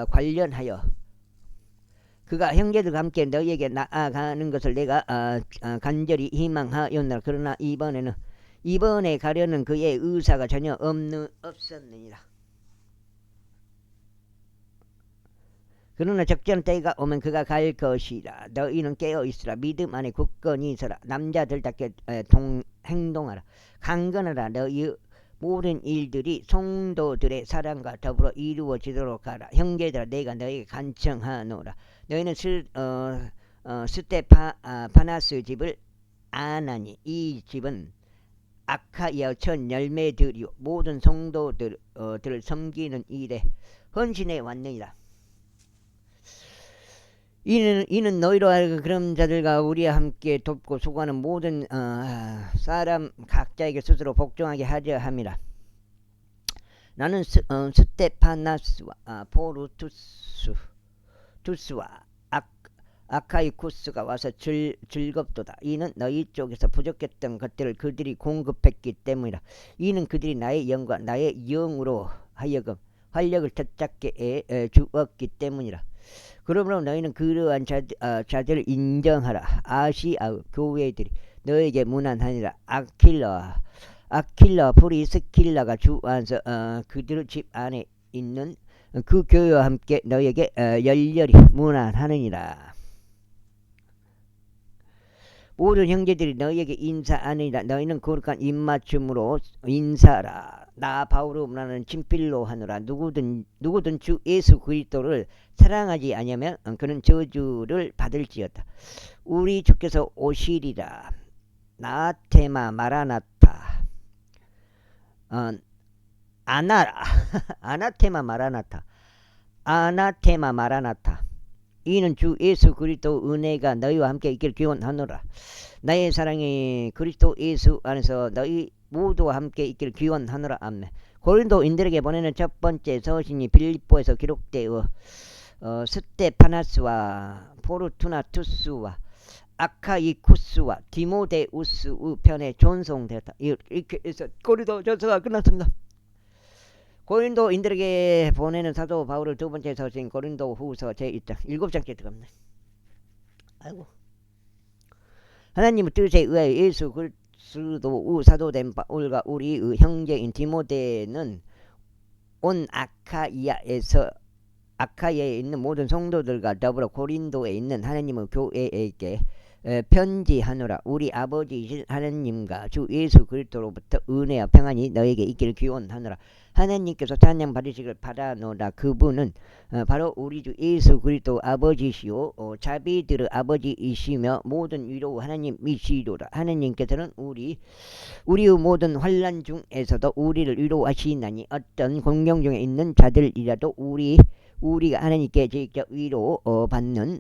관련하여 그가 형제들과 함께 너희에게 나아가는 것을 내가 간절히 희망하였노라. 그러나 이번에 가려는 그의 의사가 전혀 없었느니라. 그러나 적절한 때가 오면 그가 갈 것이라. 너희는 깨어있으라. 믿음 안에 굳건히 있으라. 남자들답게 행동하라. 강건하라. 너희 모든 일들이 성도들의 사랑과 더불어 이루어지도록 하라. 형제들아, 내가 너희에게 간청하노라. 너희는 스테파나스 집을 아나니 이 집은 아카이아 첫 열매들이요 모든 성도들을 섬기는 일에 헌신해 왔느니라. 이는 너희로 하여금 그런 자들과 우리와 함께 돕고 수고하는 모든 사람 각자에게 스스로 복종하게 하려 함이라. 나는 스테파나스와 포르투스와 아카이쿠스가 와서 즐겁도다. 이는 너희 쪽에서 부족했던 것들을 그들이 공급했기 때문이라. 이는 그들이 나의 영과 나의 영으로 하여금 활력을 되찾게 주었기 때문이라. 그러므로 너희는 그러한 자들을 인정하라. 아시아 교회들이 너에게 문안하니라. 아킬라 프리스킬라가 주안서 그들 집 안에 있는 그 교회와 함께 너에게 열렬히 문안하느니라. 모든 형제들이 너희에게 인사하느니라. 너희는 거룩한 입맞춤으로 인사하라. 나 바울은 나는 친필로 하노라. 누구든 주 예수 그리스도를 사랑하지 아니하면 그는 저주를 받을지어다. 우리 주께서 오시리라. 나테마 마라나타. 아나테마 마라나타. 이는 주 예수 그리스도 은혜가 너희와 함께 있기를 기원하노라. 나의 사랑이 그리스도 예수 안에서 너희 모두와 함께 있기를 기원하노라. 아멘. 고린도인들에게 보내는 첫 번째 서신이 빌립보에서 기록되어 스테파나스와 포르투나투스와 아카이쿠스와 디모데우스의 편에 전송되었다. 이렇게 해서 고린도전서가 끝났습니다. 고린도인들에게 보내는 사도 바울의 두 번째 서신 고린도후서 제1장 7장째 들어갑니다. 아이고. 하나님의 뜻에 의하여 예수 그리스도의 사도된 바울과 우리의 형제인 디모데는 온 아카이아에 있는 모든 성도들과 더불어 고린도에 있는 하나님의 교회에게 편지하노라. 우리 아버지이신 하나님과 주 예수 그리스도로부터 은혜와 평안이 너에게 있기를 기원하노라. 하나님께서 찬양 받으시길 바라노라. 그분은 바로 우리 주 예수 그리스도 아버지시오 자비들의 아버지이시며 모든 위로 하나님이시로라. 하나님께서는 우리의 모든 환난 중에서도 우리를 위로하시나니 어떤 공경 중에 있는 자들이라도 우리가 하나님께 직접 위로받은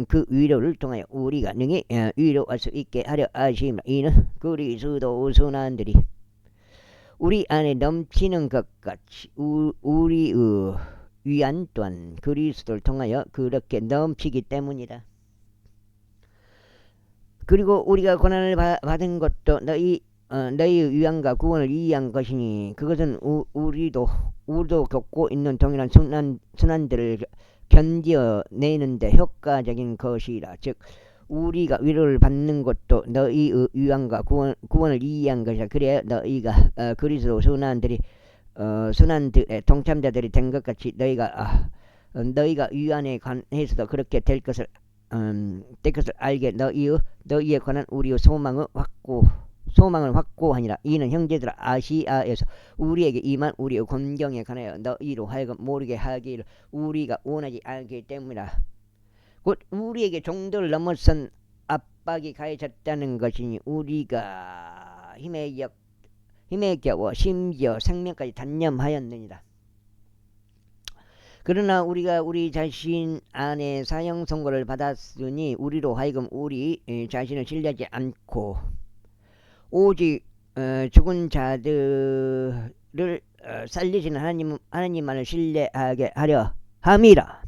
그 위로를 통하여 우리가 능히 위로할 수 있게 하려 하심이라. 이는 그리스도 선한들이 우리 안에 넘치는 것 같이 우리의 위안 또한 그리스도를 통하여 그렇게 넘치기 때문이다. 그리고 우리가 고난을 받은 것도 너희의 위안과 구원을 위한 것이니 그것은 우리도 겪고 있는 동일한 순환들을 견뎌내는데 효과적인 것이라. 즉 우리가 위로를 받는 것도 너희의 위안과 구원을 위한 것이라. 그래야 너희가 그리스도 순환들의 동참자들이 된 것 같이 너희가 위안에 관해서도 그렇게 될 것을 알게 너희에 관한 우리의 소망을 확고하니라. 이는 형제들아 아시아에서 우리에게 임한 우리의 권경에 관하여 너희로 하여금 모르게 하기를 우리가 원하지 않기 때문이라. 곧 우리에게 정도를 넘어선 압박이 가해졌다는 것이니 우리가 힘에 겨워 심지어 생명까지 단념하였느니라. 그러나 우리가 우리 자신 안에 사형 선고를 받았으니 우리로 하여금 우리 자신을 신뢰하지 않고 오직 죽은 자들을 우리를 살리시는 하나님만을 신뢰하게 하려 함이라.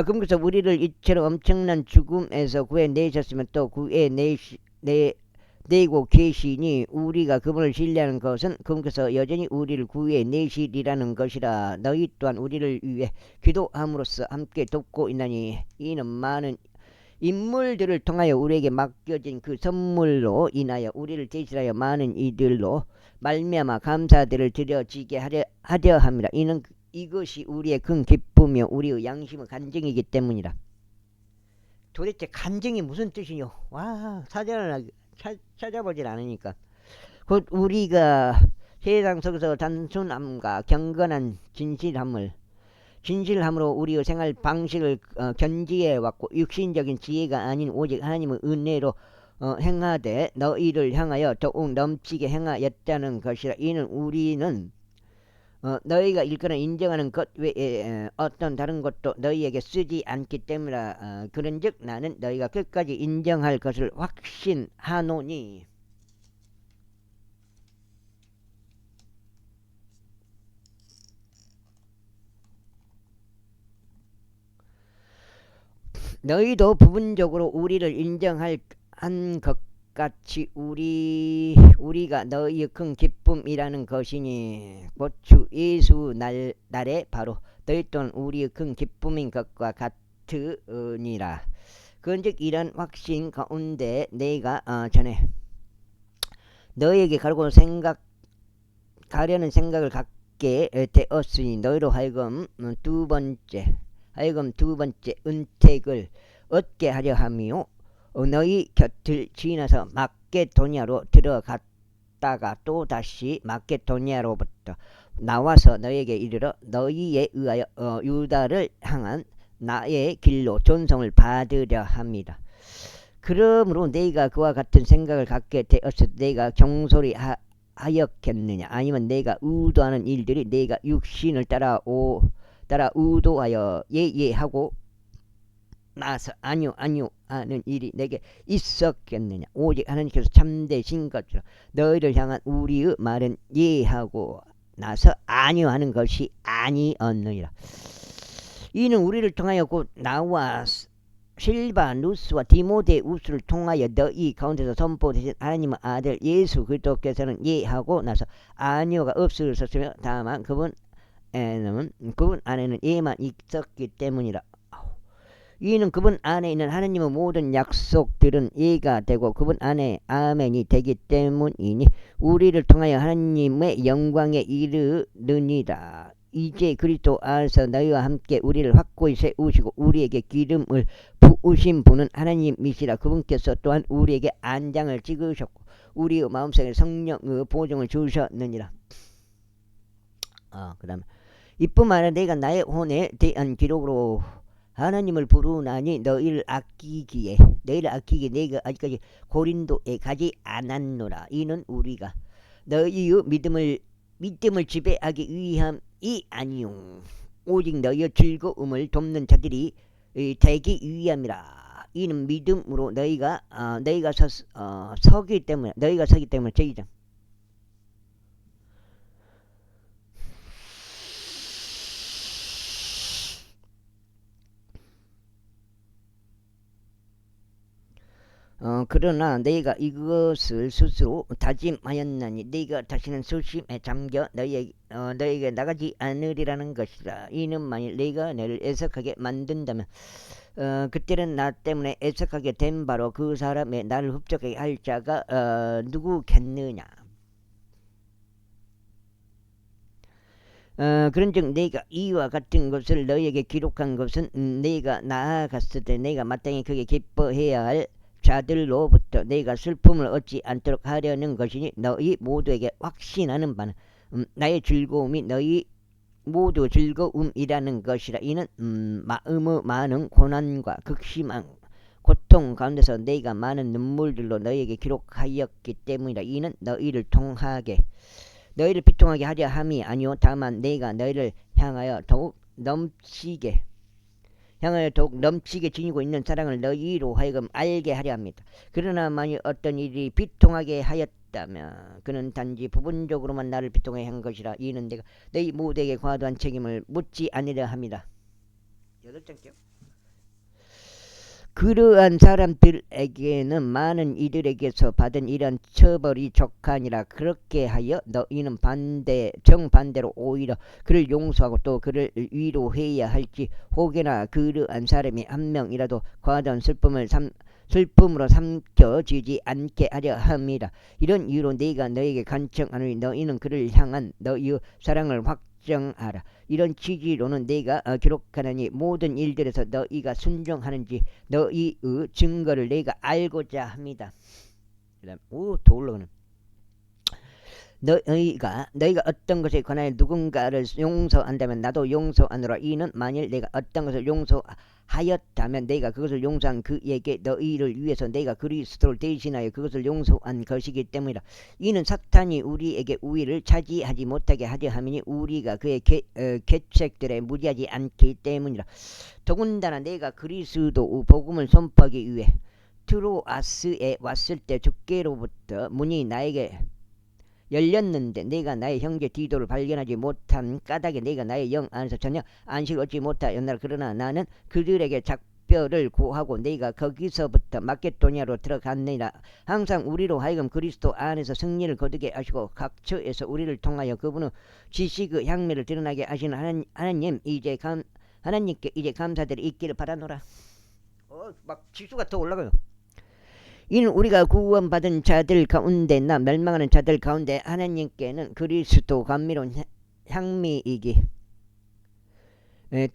그러면서 우리를 이처럼 엄청난 죽음에서 구해내셨으면 또 구해내고 계시니 우리가 그분을 신뢰하는 것은 그분께서 여전히 우리를 구해내시리라는 것이라. 너희 또한 우리를 위해 기도함으로써 함께 돕고 있나니 이는 많은 인물들을 통하여 우리에게 맡겨진 그 선물로 인하여 우리를 대신하여 많은 이들로 말미암아 감사들을 드려지게 하려 함이라. 이는 이것이 우리의 큰 기쁨이요 우리의 양심의 간증이기 때문이라. 도대체 간증이 무슨 뜻이뇨? 와, 사전을 찾아보질 않으니까. 곧 우리가 세상 속에서 단순함과 경건한 진실함으로 우리의 생활 방식을 견지해 왔고 육신적인 지혜가 아닌 오직 하나님의 은혜로 행하되 너희를 향하여 더욱 넘치게 행하였다는 것이라. 이는 우리는 너희가 일거나 인정하는 것 외에 어떤 다른 것도 너희에게 쓰지 않기 때문이라. 그런즉 나는 너희가 끝까지 인정할 것을 확신하노니. 너희도 부분적으로 우리를 인정할 한 것 같이 우리가 너희의 큰 기쁨이라는 것이니 곧 주 예수 날에 바로 너희 또한 우리의 큰 기쁨인 것과 같으니라. 그런즉 이런 확신 가운데 내가 전에 너희에게 가려는 생각을 갖게 되었으니 너희로 하여금 두 번째 은택을 얻게 하려 함이요 너희 곁을 지나서 마게도냐로 들어갔다가 또 다시 마게도냐로부터 나와서 너희에게 이르러 너희에 의하여 유다를 향한 나의 길로 존성을 받으려 합니다. 그러므로 내가 그와 같은 생각을 갖게 되었을 때 내가 경솔히 하였겠느냐? 아니면 내가 의도하는 일들이 내가 육신을 따라 의도하여 예하고 나서 아니요 하는 일이 내게 있었겠느냐? 오직 하나님께서 참되신 것처럼 너희를 향한 우리의 말은 예하고 나서 아니요 하는 것이 아니었느니라. 이는 우리를 통하여 곧 나와 실바누스와 디모데우스를 통하여 너희 가운데서 선포되신 하나님의 아들 예수 그리스도께서는 예하고 나서 아니요가 없으셨으며 다만 그분 안에는 예만 있었기 때문이라. 이는 그분 안에 있는 하나님의 모든 약속들은 예가 되고 그분 안에 아멘이 되기 때문이니 우리를 통하여 하나님의 영광에 이르느니라. 이제 그리스도 안에서 너희와 함께 우리를 확고히 세우시고 우리에게 기름을 부으신 분은 하나님이시라. 그분께서 또한 우리에게 안장을 찍으셨고 우리의 마음속에 성령의 보증을 주셨느니라. 그 다음에 이뿐만 아니라 내가 나의 혼에 대한 기록으로 하나님을 부르나니 너희를 아끼기에 내가 아직까지 고린도에 가지 않았노라. 이는 우리가 너희의 믿음을 지배하기 위함이 아니요 오직 너희의 즐거움을 돕는 자들이 되기 위함이라. 이는 믿음으로 너희가 서기 때문에 제이장 그러나 너희가 이것을 스스로 다짐하였나니 너희가 다시는 수심에 잠겨 너희에게 나가지 않으리라는 것이라. 이는 만일 너희가 너를 애석하게 만든다면 그때는 나 때문에 애석하게 된 바로 그 사람의 나를 흡족하게 할 자가 누구겠느냐. 그런즉 내가 이와 같은 것을 너희에게 기록한 것은 내가 나아갔을 때 내가 마땅히 크게 기뻐해야 할 자들로부터 내가 슬픔을 얻지 않도록 하려는 것이니 너희 모두에게 확신하는 바는 나의 즐거움이 너희 모두 즐거움이라는 것이라. 이는 마음의 많은 고난과 극심한 고통 가운데서 내가 많은 눈물들로 너희에게 기록하였기 때문이라. 이는 너희를 비통하게 하려 함이 아니요 다만 내가 너희를 향하여 더욱 넘치게 지니고 있는 사랑을 너희로 하여금 알게 하려 합니다. 그러나 만일 어떤 일이 비통하게 하였다면 그는 단지 부분적으로만 나를 비통하게 한 것이라. 이는 내가 너희 모두에게 과도한 책임을 묻지 아니려 함이라. 8장째요. 그러한 사람들에게는 많은 이들에게서 받은 이러한 처벌이 족하니라. 그렇게 하여 너희는 정반대로 오히려 그를 용서하고 또 그를 위로해야 할지, 혹여나 그러한 사람이 한 명이라도 과도한 슬픔으로 삼켜지지 않게 하려 함이라. 이런 이유로 네가 너에게 간청하노니 너희는 그를 향한 너희의 사랑을 확정하라. 이런 취지로는 내가 기록하느니 모든 일들에서 너희가 순종하는지 너희의 증거를 내가 알고자 합니다. 그다음 더 올라가는. 너희가 어떤 것에 관하여 누군가를 용서한다면 나도 용서하노라. 이는 만일 내가 어떤 것을 용서하였다면 내가 그것을 용서한 그에게 너희를 위해서 내가 그리스도를 대신하여 그것을 용서한 것이기 때문이라. 이는 사탄이 우리에게 우위를 차지하지 못하게 하려 함이니 우리가 그의 계책들에 무리하지 않기 때문이라. 더군다나 내가 그리스도 복음을 선포하기 위해 트로아스에 왔을 때 주께로부터 문이 나에게 열렸는데 내가 나의 형제 디도를 발견하지 못한 까닭에 내가 나의 영 안에서 전혀 안식을 얻지 못하였나라. 그러나 나는 그들에게 작별을 구하고 내가 거기서부터 마케도니아로 들어갔느니라. 항상 우리로 하여금 그리스도 안에서 승리를 거두게 하시고 각처에서 우리를 통하여 그분의 지식의 향미를 드러나게 하시는 하나님께 이제 감사들이 있기를 바라노라. 막 지수가 더 올라가요. 이는 우리가 구원받은 자들 가운데나 멸망하는 자들 가운데 하나님께는 그리스도 감미로운 향미이기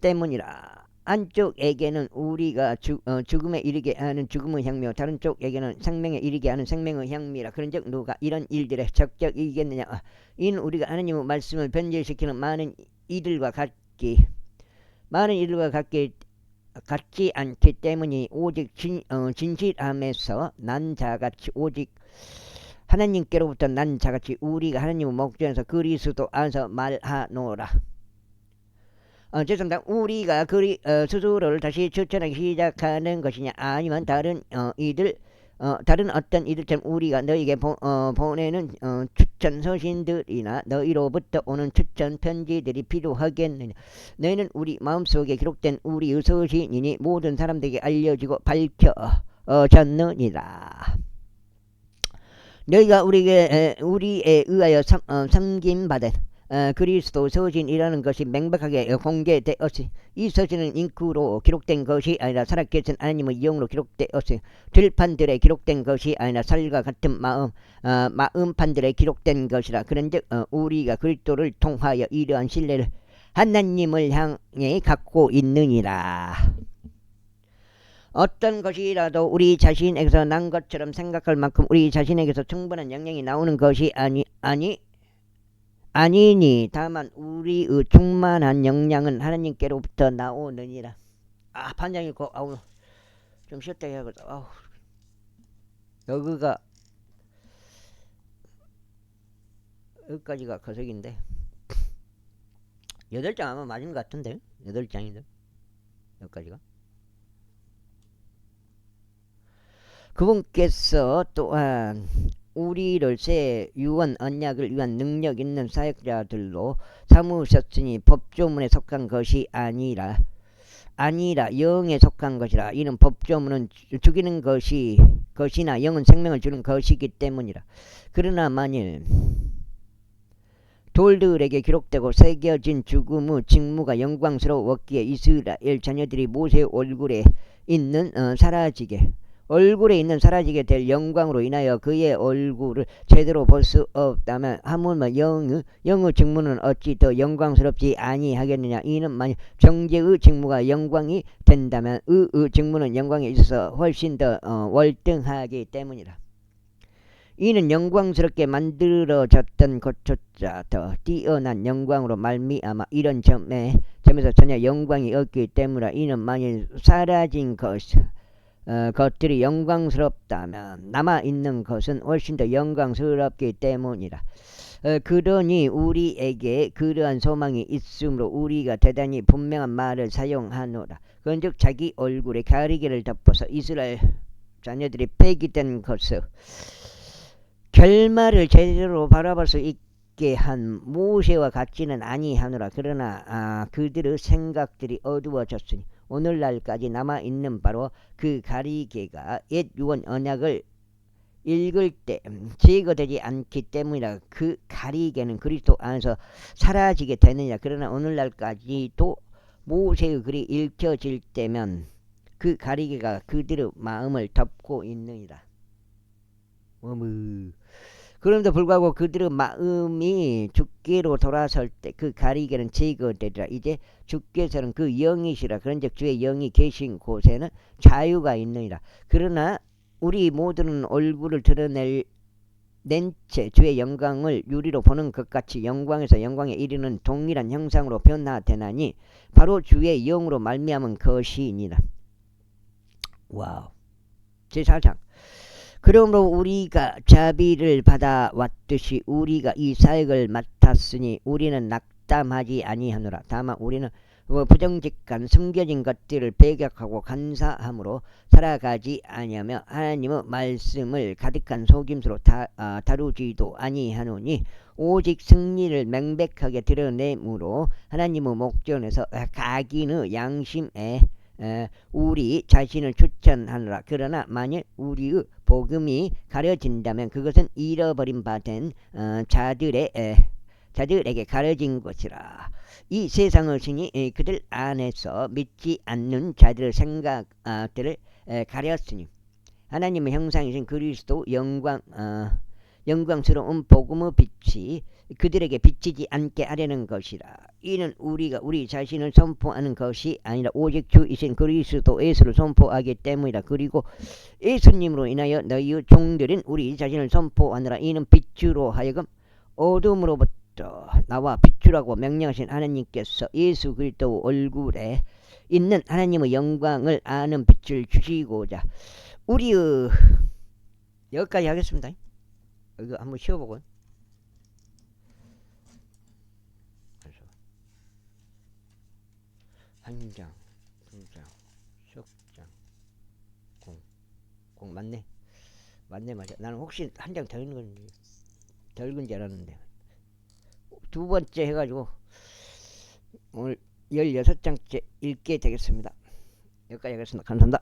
때문이라. 한쪽에게는 우리가 죽음에 이르게 하는 죽음의 향미요 다른 쪽에게는 생명에 이르게 하는 생명의 향미라. 그런즉 누가 이런 일들에 적적이겠느냐. 이는 우리가 하나님의 말씀을 변질시키는 많은 이들과 같지 않기 때문이 오직 진실함에서 난 자같이 오직 하나님께로부터 난 자같이 우리가 하나님의 목전에서 그리스도 안에서 말하노라. 죄송합니다. 우리가 스스로를 다시 추천하기 시작하는 것이냐 아니면 다른 어떤 이들처럼 우리가 너에게 보내는 추천 서신들이나 너희로부터 오는 추천 편지들이 필요하겠느냐. 너희는 우리 마음속에 기록된 우리의 서신이니 모든 사람들에게 알려지고 밝혀졌느니라. 너희가 우리에 의하여 섬김받은 그리스도 서신이라는 것이 명백하게 공개되었으니 이 서신은 잉크로 기록된 것이 아니라 살아계신 하나님의 영으로 되었으니 들판들에 기록된 것이 아니라 살과 같은 마음판들에 기록된 것이라. 그런즉 우리가 그리스도를 통하여 이러한 신뢰를 하나님을 향해 갖고 있느니라. 어떤 것이라도 우리 자신에게서 난 것처럼 생각할 만큼 우리 자신에게서 충분한 영향이 나오는 것이 아니니 다만 우리의 충만한 영향은 하나님께로부터 나오느니라. 판장 읽고 좀 쉬었다 해야겠다. 여기까지가 거석인데 8장 아마 맞은 것 같은데 8장인데 여기까지가. 그분께서 또한 우리를 새 유언 언약을 위한 능력 있는 사역자들로 삼으셨으니 법조문에 속한 것이 아니라 영에 속한 것이라. 이는 법조문은 죽이는 것이나 영은 생명을 주는 것이기 때문이라. 그러나 만일 돌들에게 기록되고 새겨진 죽음의 직무가 영광스러웠기에 이스라엘 자녀들이 모세의 얼굴에 있는 사라지게 될 영광으로 인하여 그의 얼굴을 제대로 볼 수 없다면 하물며 영의 직무는 어찌 더 영광스럽지 아니하겠느냐. 이는 만일 정죄의 직무가 영광이 된다면 의 직무는 영광에 있어서 훨씬 더 월등하기 때문이라. 이는 영광스럽게 만들어졌던 것조차 더 뛰어난 영광으로 말미암아 이런 점에서 전혀 영광이 없기 때문이라. 이는 만일 사라진 것들이 영광스럽다면 남아있는 것은 훨씬 더 영광스럽기 때문이라. 그러니 우리에게 그러한 소망이 있으므로 우리가 대단히 분명한 말을 사용하노라. 그런즉 자기 얼굴에 가리개를 덮어서 이스라엘 자녀들이 폐기된 것을 결말을 제대로 바라볼 수 있게 한 모세와 같지는 아니하노라. 그러나 그들의 생각들이 어두워졌으니 오늘날까지 남아있는 바로 그 가리개가 옛 유언 언약을 읽을 때 제거되지 않기 때문이라. 그 가리개는 그리스도 안에서 사라지게 되느냐. 그러나 오늘날까지도 모세의 글이 읽혀질 때면 그 가리개가 그들의 마음을 덮고 있느니라. 그럼에도 불구하고 그들의 마음이 주께로 돌아설 때 그 가리개는 제거되리라. 이제 주께서는 그 영이시라. 그런즉 주의 영이 계신 곳에는 자유가 있느니라. 그러나 우리 모두는 얼굴을 드러낼 낸채 주의 영광을 유리로 보는 것 같이 영광에서 영광에 이르는 동일한 형상으로 변화되나니 바로 주의 영으로 말미암은 것이니라. 와우. 제4장. 그러므로 우리가 자비를 받아왔듯이 우리가 이 사역을 맡았으니 우리는 낙담하지 아니하노라. 다만 우리는 부정직한 숨겨진 것들을 배격하고 간사함으로 살아가지 아니하며 하나님의 말씀을 가득한 속임수로 다루지도 아니하노니 오직 승리를 명백하게 드러내므로 하나님의 목전에서 각인의 양심에 우리 자신을 추천하노라. 그러나 만일 우리의 복음이 가려진다면 그것은 잃어버린 바 된 자들에게 가려진 것이라. 이 세상의 신이 그들 안에서 믿지 않는 자들의 생각들을 가렸으니 하나님의 형상이신 그리스도 영광스러운 복음의 빛이 그들에게 비치지 않게 하려는 것이라. 이는 우리가 우리 자신을 선포하는 것이 아니라 오직 주이신 그리스도 예수를 선포하기 때문이라. 그리고 예수님으로 인하여 너희의 종들인 우리 자신을 선포하느라. 이는 빛으로 하여금 어둠으로부터 나와 빛으라고 명령하신 하나님께서 예수 그리스도 얼굴에 있는 하나님의 영광을 아는 빛을 주시고자 우리의 여기까지 하겠습니다. 이거 한번 쉬어보고. 한 장, 두 장, 석 장, 공 맞네. 맞아. 나는 혹시 한 장 더 읽은 줄 알았는데 두 번째 해가지고 오늘 16장째 읽게 되겠습니다. 여기까지 하겠습니다. 감사합니다.